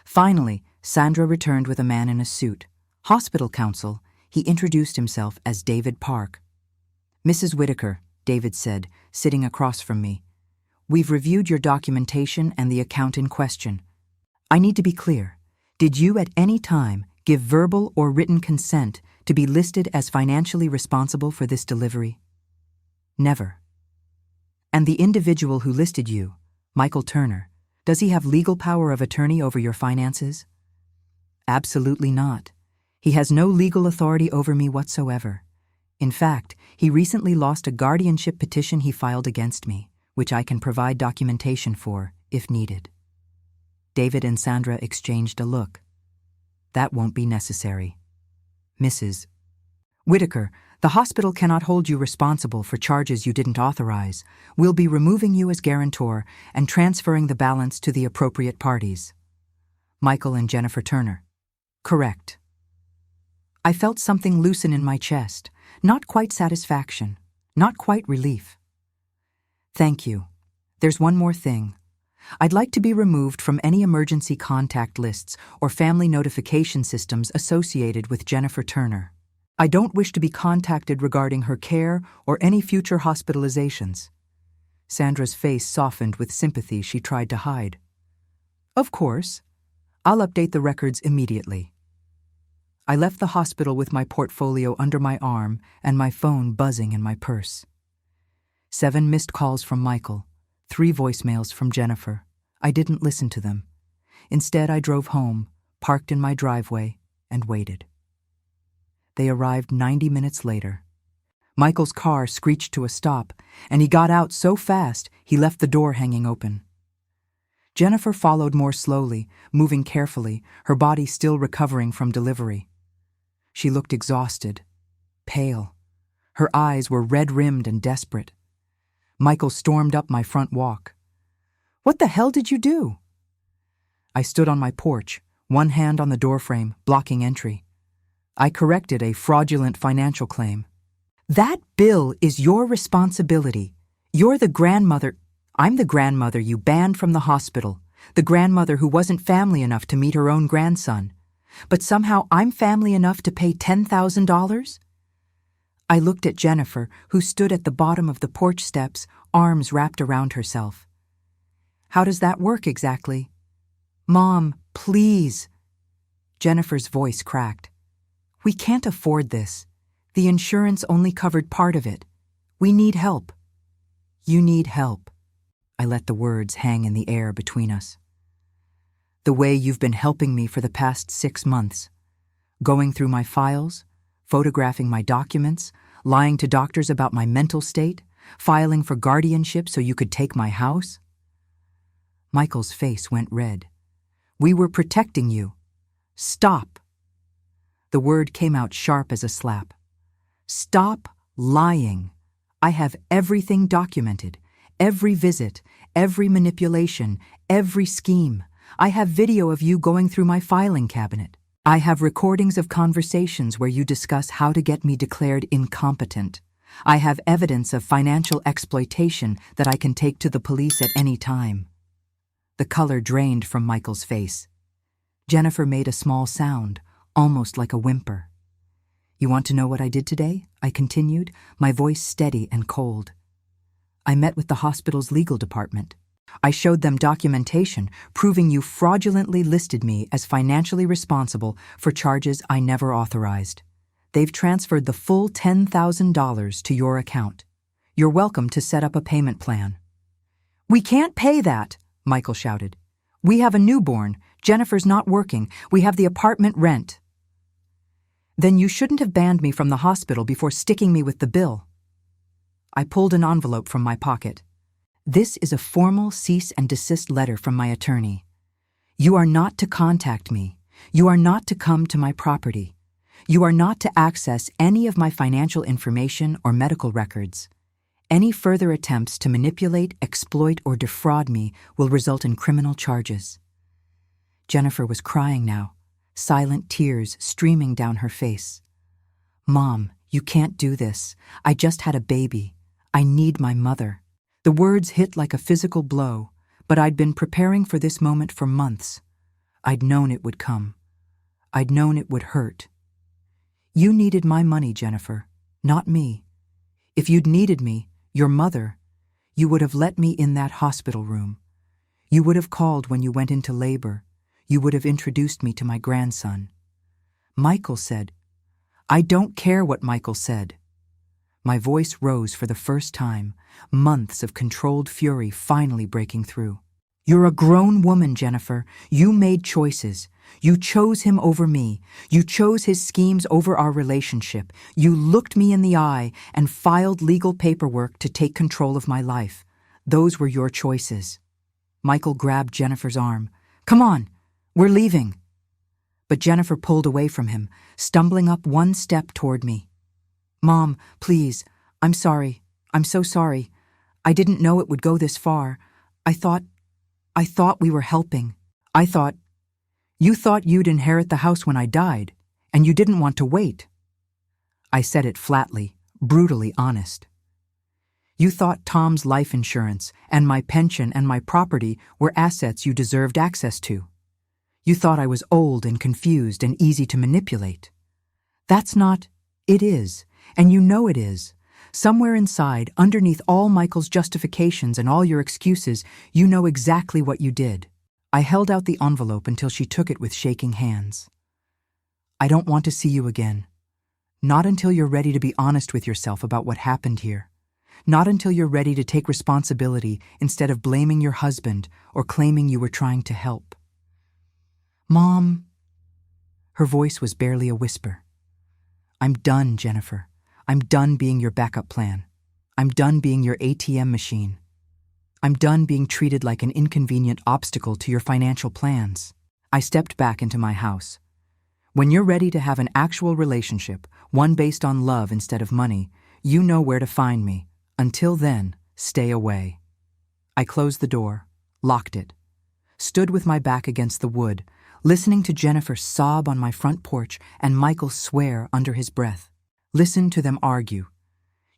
Finally, Sandra returned with a man in a suit. Hospital counsel, he introduced himself as David Park. "Mrs. Whitaker," David said, sitting across from me, "we've reviewed your documentation and the account in question. I need to be clear. Did you at any time give verbal or written consent to be listed as financially responsible for this delivery?" "Never." "And the individual who listed you, Michael Turner, does he have legal power of attorney over your finances?" "Absolutely not. He has no legal authority over me whatsoever. In fact, he recently lost a guardianship petition he filed against me, which I can provide documentation for, if needed." David and Sandra exchanged a look. "That won't be necessary." "Mrs. Whitaker, the hospital cannot hold you responsible for charges you didn't authorize. We'll be removing you as guarantor and transferring the balance to the appropriate parties. Michael and Jennifer Turner. Correct. I felt something loosen in my chest, not quite satisfaction, not quite relief. Thank you. There's one more thing. I'd like to be removed from any emergency contact lists or family notification systems associated with Jennifer Turner. I don't wish to be contacted regarding her care or any future hospitalizations. Sandra's face softened with sympathy she tried to hide. Of course. I'll update the records immediately. I left the hospital with my portfolio under my arm and my phone buzzing in my purse. 7 missed calls from Michael, 3 voicemails from Jennifer. I didn't listen to them. Instead, I drove home, parked in my driveway, and waited. They arrived 90 minutes later. Michael's car screeched to a stop, and he got out so fast he left the door hanging open. Jennifer followed more slowly, moving carefully, her body still recovering from delivery. She looked exhausted, pale. Her eyes were red-rimmed and desperate. Michael stormed up my front walk. "What the hell did you do?" I stood on my porch, one hand on the doorframe, blocking entry. I corrected a fraudulent financial claim. "That bill is your responsibility. You're the grandmother. I'm the grandmother you banned from the hospital, the grandmother who wasn't family enough to meet her own grandson. But somehow I'm family enough to pay $10,000? I looked at Jennifer, who stood at the bottom of the porch steps, arms wrapped around herself. "How does that work exactly?" "Mom, please." Jennifer's voice cracked. "We can't afford this. The insurance only covered part of it. We need help." "You need help." I let the words hang in the air between us. "The way you've been helping me for the past 6 months. Going through my files, photographing my documents, lying to doctors about my mental state, filing for guardianship so you could take my house." Michael's face went red. "We were protecting you. Stop." The word came out sharp as a slap. "Stop lying. I have everything documented. Every visit, every manipulation, every scheme. I have video of you going through my filing cabinet. I have recordings of conversations where you discuss how to get me declared incompetent. I have evidence of financial exploitation that I can take to the police at any time." The color drained from Michael's face. Jennifer made a small sound, almost like a whimper. "You want to know what I did today?" I continued, my voice steady and cold. "I met with the hospital's legal department. I showed them documentation proving you fraudulently listed me as financially responsible for charges I never authorized. They've transferred the full $10,000 to your account. You're welcome to set up a payment plan." "We can't pay that," Michael shouted. "We have a newborn. Jennifer's not working. We have the apartment rent." "Then you shouldn't have banned me from the hospital before sticking me with the bill." I pulled an envelope from my pocket. "This is a formal cease and desist letter from my attorney. You are not to contact me. You are not to come to my property. You are not to access any of my financial information or medical records. Any further attempts to manipulate, exploit, or defraud me will result in criminal charges." Jennifer was crying now, silent tears streaming down her face. "Mom, you can't do this. I just had a baby. I need my mother." The words hit like a physical blow, but I'd been preparing for this moment for months. I'd known it would come. I'd known it would hurt. "You needed my money, Jennifer, not me. If you'd needed me, your mother, you would have let me in that hospital room. You would have called when you went into labor. You would have introduced me to my grandson." Michael said. "I don't care what Michael said." My voice rose for the first time, months of controlled fury finally breaking through. "You're a grown woman, Jennifer. You made choices. You chose him over me. You chose his schemes over our relationship. You looked me in the eye and filed legal paperwork to take control of my life. Those were your choices." Michael grabbed Jennifer's arm. "Come on, we're leaving." But Jennifer pulled away from him, stumbling up one step toward me. Mom, please. I'm sorry. I'm so sorry. I didn't know it would go this far. I thought we were helping. You thought you'd inherit the house when I died, and you didn't want to wait. I said it flatly, brutally honest. You thought Tom's life insurance and my pension and my property were assets you deserved access to. You thought I was old and confused and easy to manipulate. That's not. It is, and you know it is. Somewhere inside, underneath all Michael's justifications and all your excuses, you know exactly what you did. I held out the envelope until she took it with shaking hands. I don't want to see you again. Not until you're ready to be honest with yourself about what happened here. Not until you're ready to take responsibility instead of blaming your husband or claiming you were trying to help. Mom. Her voice was barely a whisper. I'm done, Jennifer. I'm done being your backup plan. I'm done being your ATM machine. I'm done being treated like an inconvenient obstacle to your financial plans. I stepped back into my house. When you're ready to have an actual relationship, one based on love instead of money, you know where to find me. Until then, stay away. I closed the door, locked it, stood with my back against the wood, listening to Jennifer sob on my front porch and Michael swear under his breath. Listened to them argue.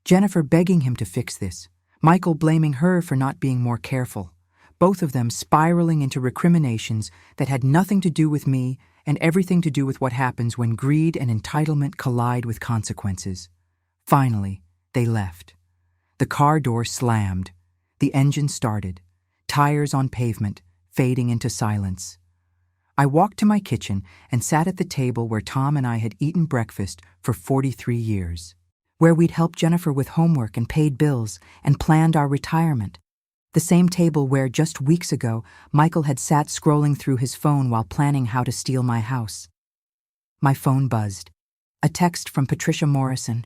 Jennifer begging him to fix this, Michael blaming her for not being more careful, both of them spiraling into recriminations that had nothing to do with me and everything to do with what happens when greed and entitlement collide with consequences. Finally, they left. The car door slammed. The engine started. Tires on pavement, fading into silence. I walked to my kitchen and sat at the table where Tom and I had eaten breakfast for 43 years, where we'd helped Jennifer with homework and paid bills and planned our retirement. The same table where, just weeks ago, Michael had sat scrolling through his phone while planning how to steal my house. My phone buzzed. A text from Patricia Morrison.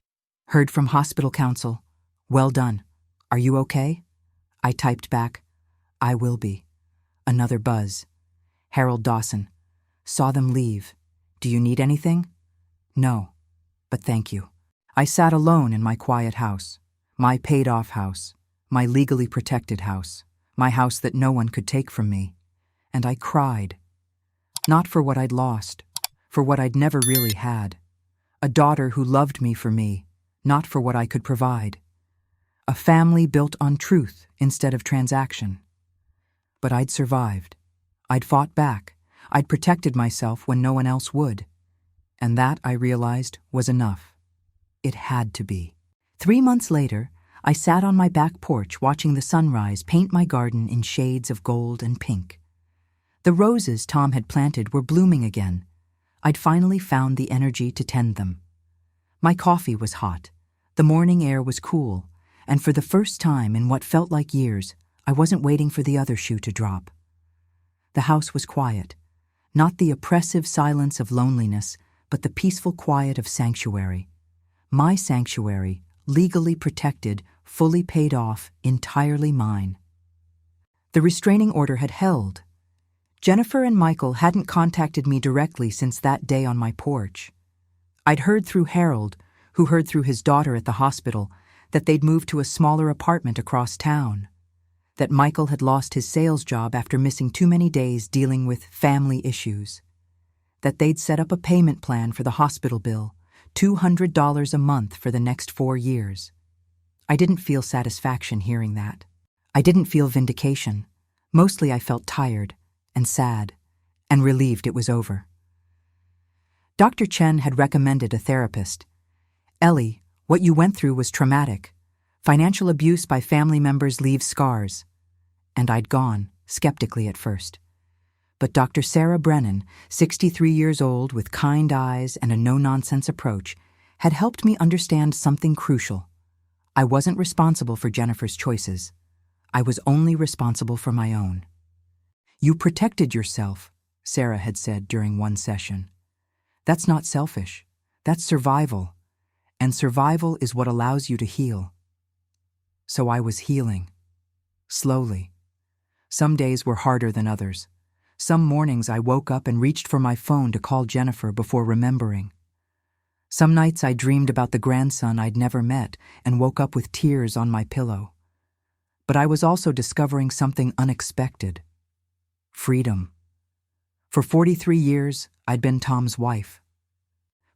Heard from hospital counsel. Well done. Are you okay? I typed back. I will be. Another buzz. Harold Dawson. Saw them leave. Do you need anything? No, but thank you. I sat alone in my quiet house. My paid-off house. My legally protected house. My house that no one could take from me. And I cried. Not for what I'd lost. For what I'd never really had. A daughter who loved me for me. Not for what I could provide. A family built on truth instead of transaction. But I'd survived. I'd fought back. I'd protected myself when no one else would. And that, I realized, was enough. It had to be. 3 months later, I sat on my back porch watching the sunrise paint my garden in shades of gold and pink. The roses Tom had planted were blooming again. I'd finally found the energy to tend them. My coffee was hot. The morning air was cool. And for the first time in what felt like years, I wasn't waiting for the other shoe to drop. The house was quiet. Not the oppressive silence of loneliness, but the peaceful quiet of sanctuary. My sanctuary, legally protected, fully paid off, entirely mine. The restraining order had held. Jennifer and Michael hadn't contacted me directly since that day on my porch. I'd heard through Harold, who heard through his daughter at the hospital, that they'd moved to a smaller apartment across town. That Michael had lost his sales job after missing too many days dealing with family issues. That they'd set up a payment plan for the hospital bill, $200 a month for the next 4 years. I didn't feel satisfaction hearing that. I didn't feel vindication. Mostly I felt tired and sad and relieved it was over. Dr. Chen had recommended a therapist. Ellie, what you went through was traumatic. Financial abuse by family members leaves scars. And I'd gone, skeptically at first. But Dr. Sarah Brennan, 63 years old with kind eyes and a no-nonsense approach, had helped me understand something crucial. I wasn't responsible for Jennifer's choices. I was only responsible for my own. You protected yourself, Sarah had said during one session. That's not selfish. That's survival. And survival is what allows you to heal. So I was healing. Slowly. Some days were harder than others. Some mornings I woke up and reached for my phone to call Jennifer before remembering. Some nights I dreamed about the grandson I'd never met and woke up with tears on my pillow. But I was also discovering something unexpected. Freedom. For 43 years, I'd been Tom's wife.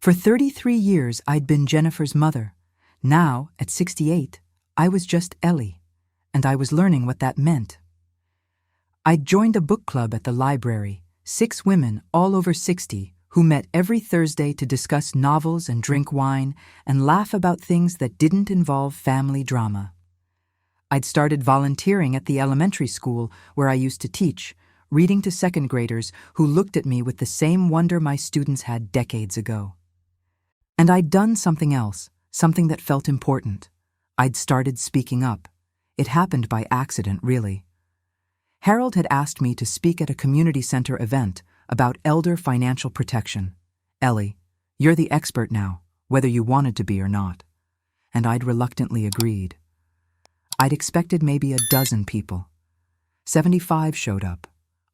For 33 years, I'd been Jennifer's mother. Now, at 68, I was just Ellie, and I was learning what that meant. I'd joined a book club at the library, 6 women, all over 60, who met every Thursday to discuss novels and drink wine and laugh about things that didn't involve family drama. I'd started volunteering at the elementary school where I used to teach, reading to second graders who looked at me with the same wonder my students had decades ago. And I'd done something else, something that felt important. I'd started speaking up. It happened by accident, really. Harold had asked me to speak at a community center event about elder financial protection. Ellie, you're the expert now, whether you wanted to be or not. And I'd reluctantly agreed. I'd expected maybe a dozen people. 75 showed up.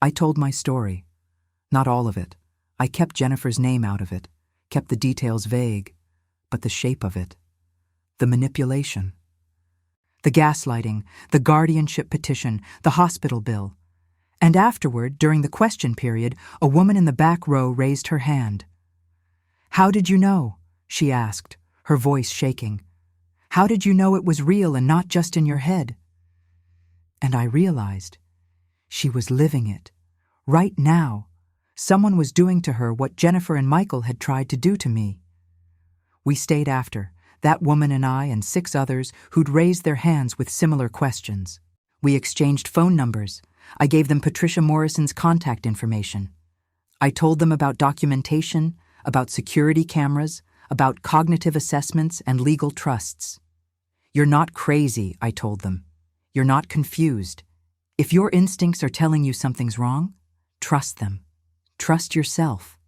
I told my story. Not all of it. I kept Jennifer's name out of it, kept the details vague, but the shape of it. The manipulation. The gaslighting, the guardianship petition, the hospital bill. And afterward, during the question period, a woman in the back row raised her hand. "How did you know?" she asked, her voice shaking. "How did you know it was real and not just in your head?" And I realized she was living it. Right now, someone was doing to her what Jennifer and Michael had tried to do to me. We stayed after, that woman and I and 6 others who'd raised their hands with similar questions. We exchanged phone numbers. I gave them Patricia Morrison's contact information. I told them about documentation, about security cameras, about cognitive assessments and legal trusts. "You're not crazy," I told them. "You're not confused. If your instincts are telling you something's wrong, trust them. Trust yourself."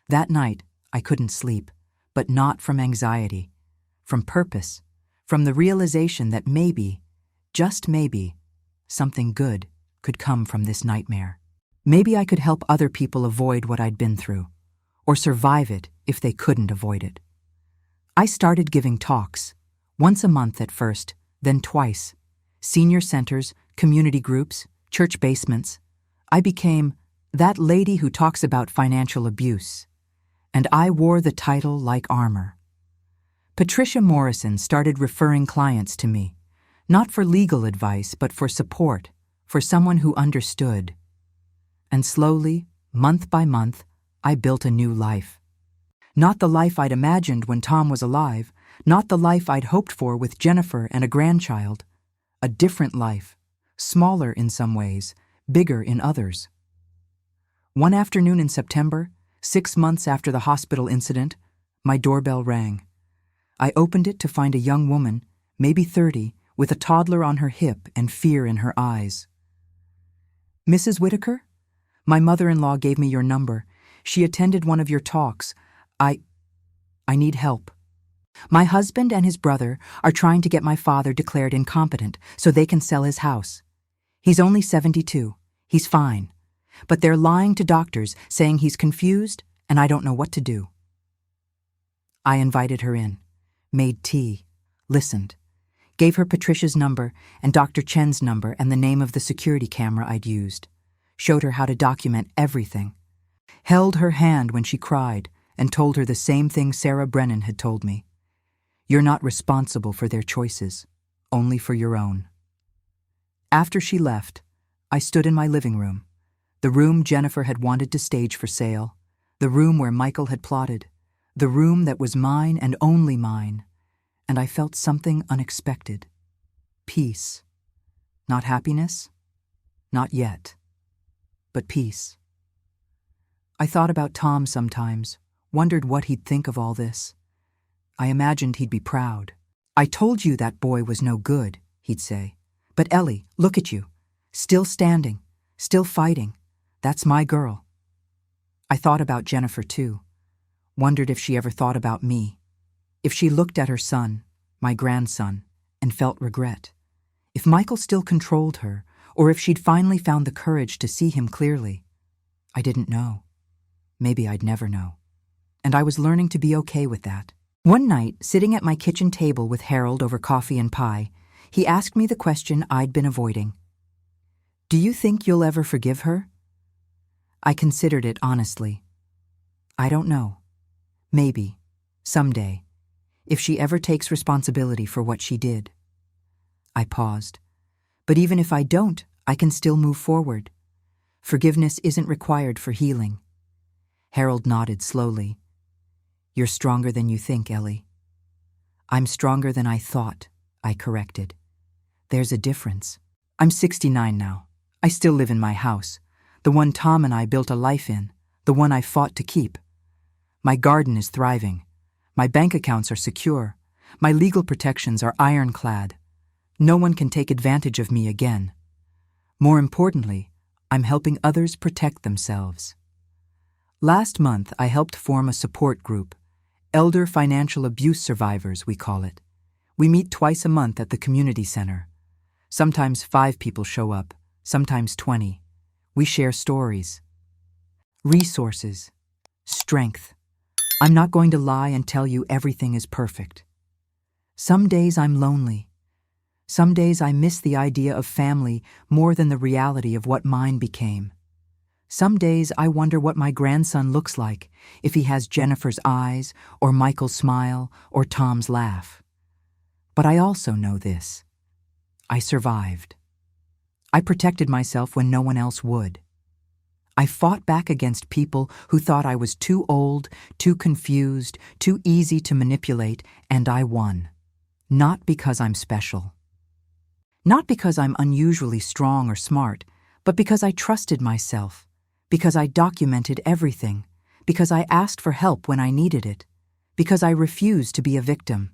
That night, I couldn't sleep, but not from anxiety, from purpose, from the realization that maybe, just maybe, something good could come from this nightmare. Maybe I could help other people avoid what I'd been through, or survive it if they couldn't avoid it. I started giving talks, once a month at first, then twice. Senior centers, community groups, church basements. I became that lady who talks about financial abuse, and I wore the title like armor. Patricia Morrison started referring clients to me, not for legal advice, but for support, for someone who understood. And slowly, month by month, I built a new life. Not the life I'd imagined when Tom was alive, not the life I'd hoped for with Jennifer and a grandchild. A different life, smaller in some ways, bigger in others. One afternoon in September, 6 months after the hospital incident, my doorbell rang. I opened it to find a young woman, maybe 30, with a toddler on her hip and fear in her eyes. "Mrs. Whitaker? My mother-in-law gave me your number. She attended one of your talks. I need help. My husband and his brother are trying to get my father declared incompetent so they can sell his house. He's only 72. He's fine. But they're lying to doctors, saying he's confused and I don't know what to do." I invited her in, made tea, listened, gave her Patricia's number and Dr. Chen's number and the name of the security camera I'd used, showed her how to document everything, held her hand when she cried and told her the same thing Sarah Brennan had told me. "You're not responsible for their choices, only for your own." After she left, I stood in my living room, the room Jennifer had wanted to stage for sale, the room where Michael had plotted, the room that was mine and only mine, and I felt something unexpected. Peace. Not happiness, not yet, but peace. I thought about Tom sometimes, wondered what he'd think of all this. I imagined he'd be proud. "I told you that boy was no good," he'd say. "But Ellie, look at you. Still standing, still fighting. That's my girl." I thought about Jennifer too. Wondered if she ever thought about me. If she looked at her son, my grandson, and felt regret. If Michael still controlled her, or if she'd finally found the courage to see him clearly. I didn't know. Maybe I'd never know. and I was learning to be okay with that. One night, sitting at my kitchen table with Harold over coffee and pie, he asked me the question I'd been avoiding. "Do you think you'll ever forgive her?" I considered it honestly. I don't know. Maybe. Someday. If she ever takes responsibility for what she did. I paused. But even if I don't, I can still move forward. Forgiveness isn't required for healing. Harold nodded slowly. "You're stronger than you think, Ellie." "I'm stronger than I thought," I corrected. "There's a difference. I'm 69 now. I still live in my house, the one Tom and I built a life in, the one I fought to keep. My garden is thriving. My bank accounts are secure. My legal protections are ironclad. No one can take advantage of me again. More importantly, I'm helping others protect themselves. Last month, I helped form a support group. Elder Financial Abuse Survivors, we call it. We meet twice a month at the community center. Sometimes 5 people show up, sometimes 20. We share stories, resources, strength. I'm not going to lie and tell you everything is perfect. Some days I'm lonely. Some days I miss the idea of family more than the reality of what mine became. Some days I wonder what my grandson looks like, if he has Jennifer's eyes, or Michael's smile, or Tom's laugh. But I also know this. I survived. I protected myself when no one else would. I fought back against people who thought I was too old, too confused, too easy to manipulate, and I won. Not because I'm special. Not because I'm unusually strong or smart, but because I trusted myself. Because I documented everything, because I asked for help when I needed it, because I refused to be a victim.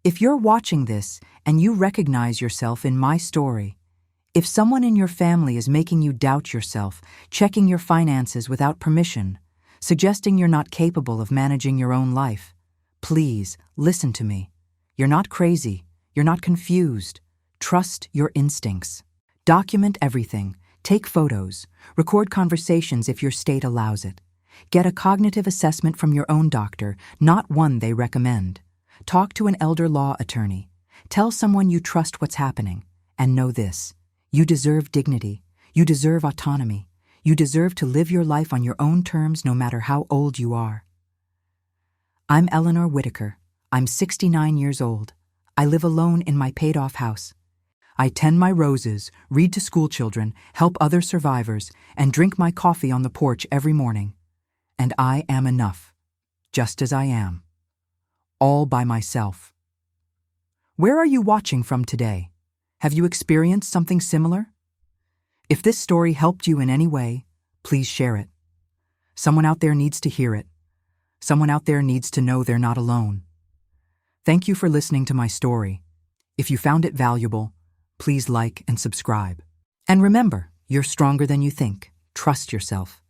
If you're watching this and you recognize yourself in my story, if someone in your family is making you doubt yourself, checking your finances without permission, suggesting you're not capable of managing your own life, please listen to me. You're not crazy. You're not confused. Trust your instincts. Document everything. Take photos, record conversations if your state allows it. Get a cognitive assessment from your own doctor, not one they recommend. Talk to an elder law attorney. Tell someone you trust what's happening. And know this, you deserve dignity. You deserve autonomy. You deserve to live your life on your own terms no matter how old you are. I'm Eleanor Whitaker. I'm 69 years old. I live alone in my paid-off house. I tend my roses, read to school children, help other survivors, and drink my coffee on the porch every morning. And I am enough, just as I am. All by myself. Where are you watching from today? Have you experienced something similar? If this story helped you in any way, please share it. Someone out there needs to hear it. Someone out there needs to know they're not alone. Thank you for listening to my story. If you found it valuable, please like and subscribe. And remember, you're stronger than you think. Trust yourself.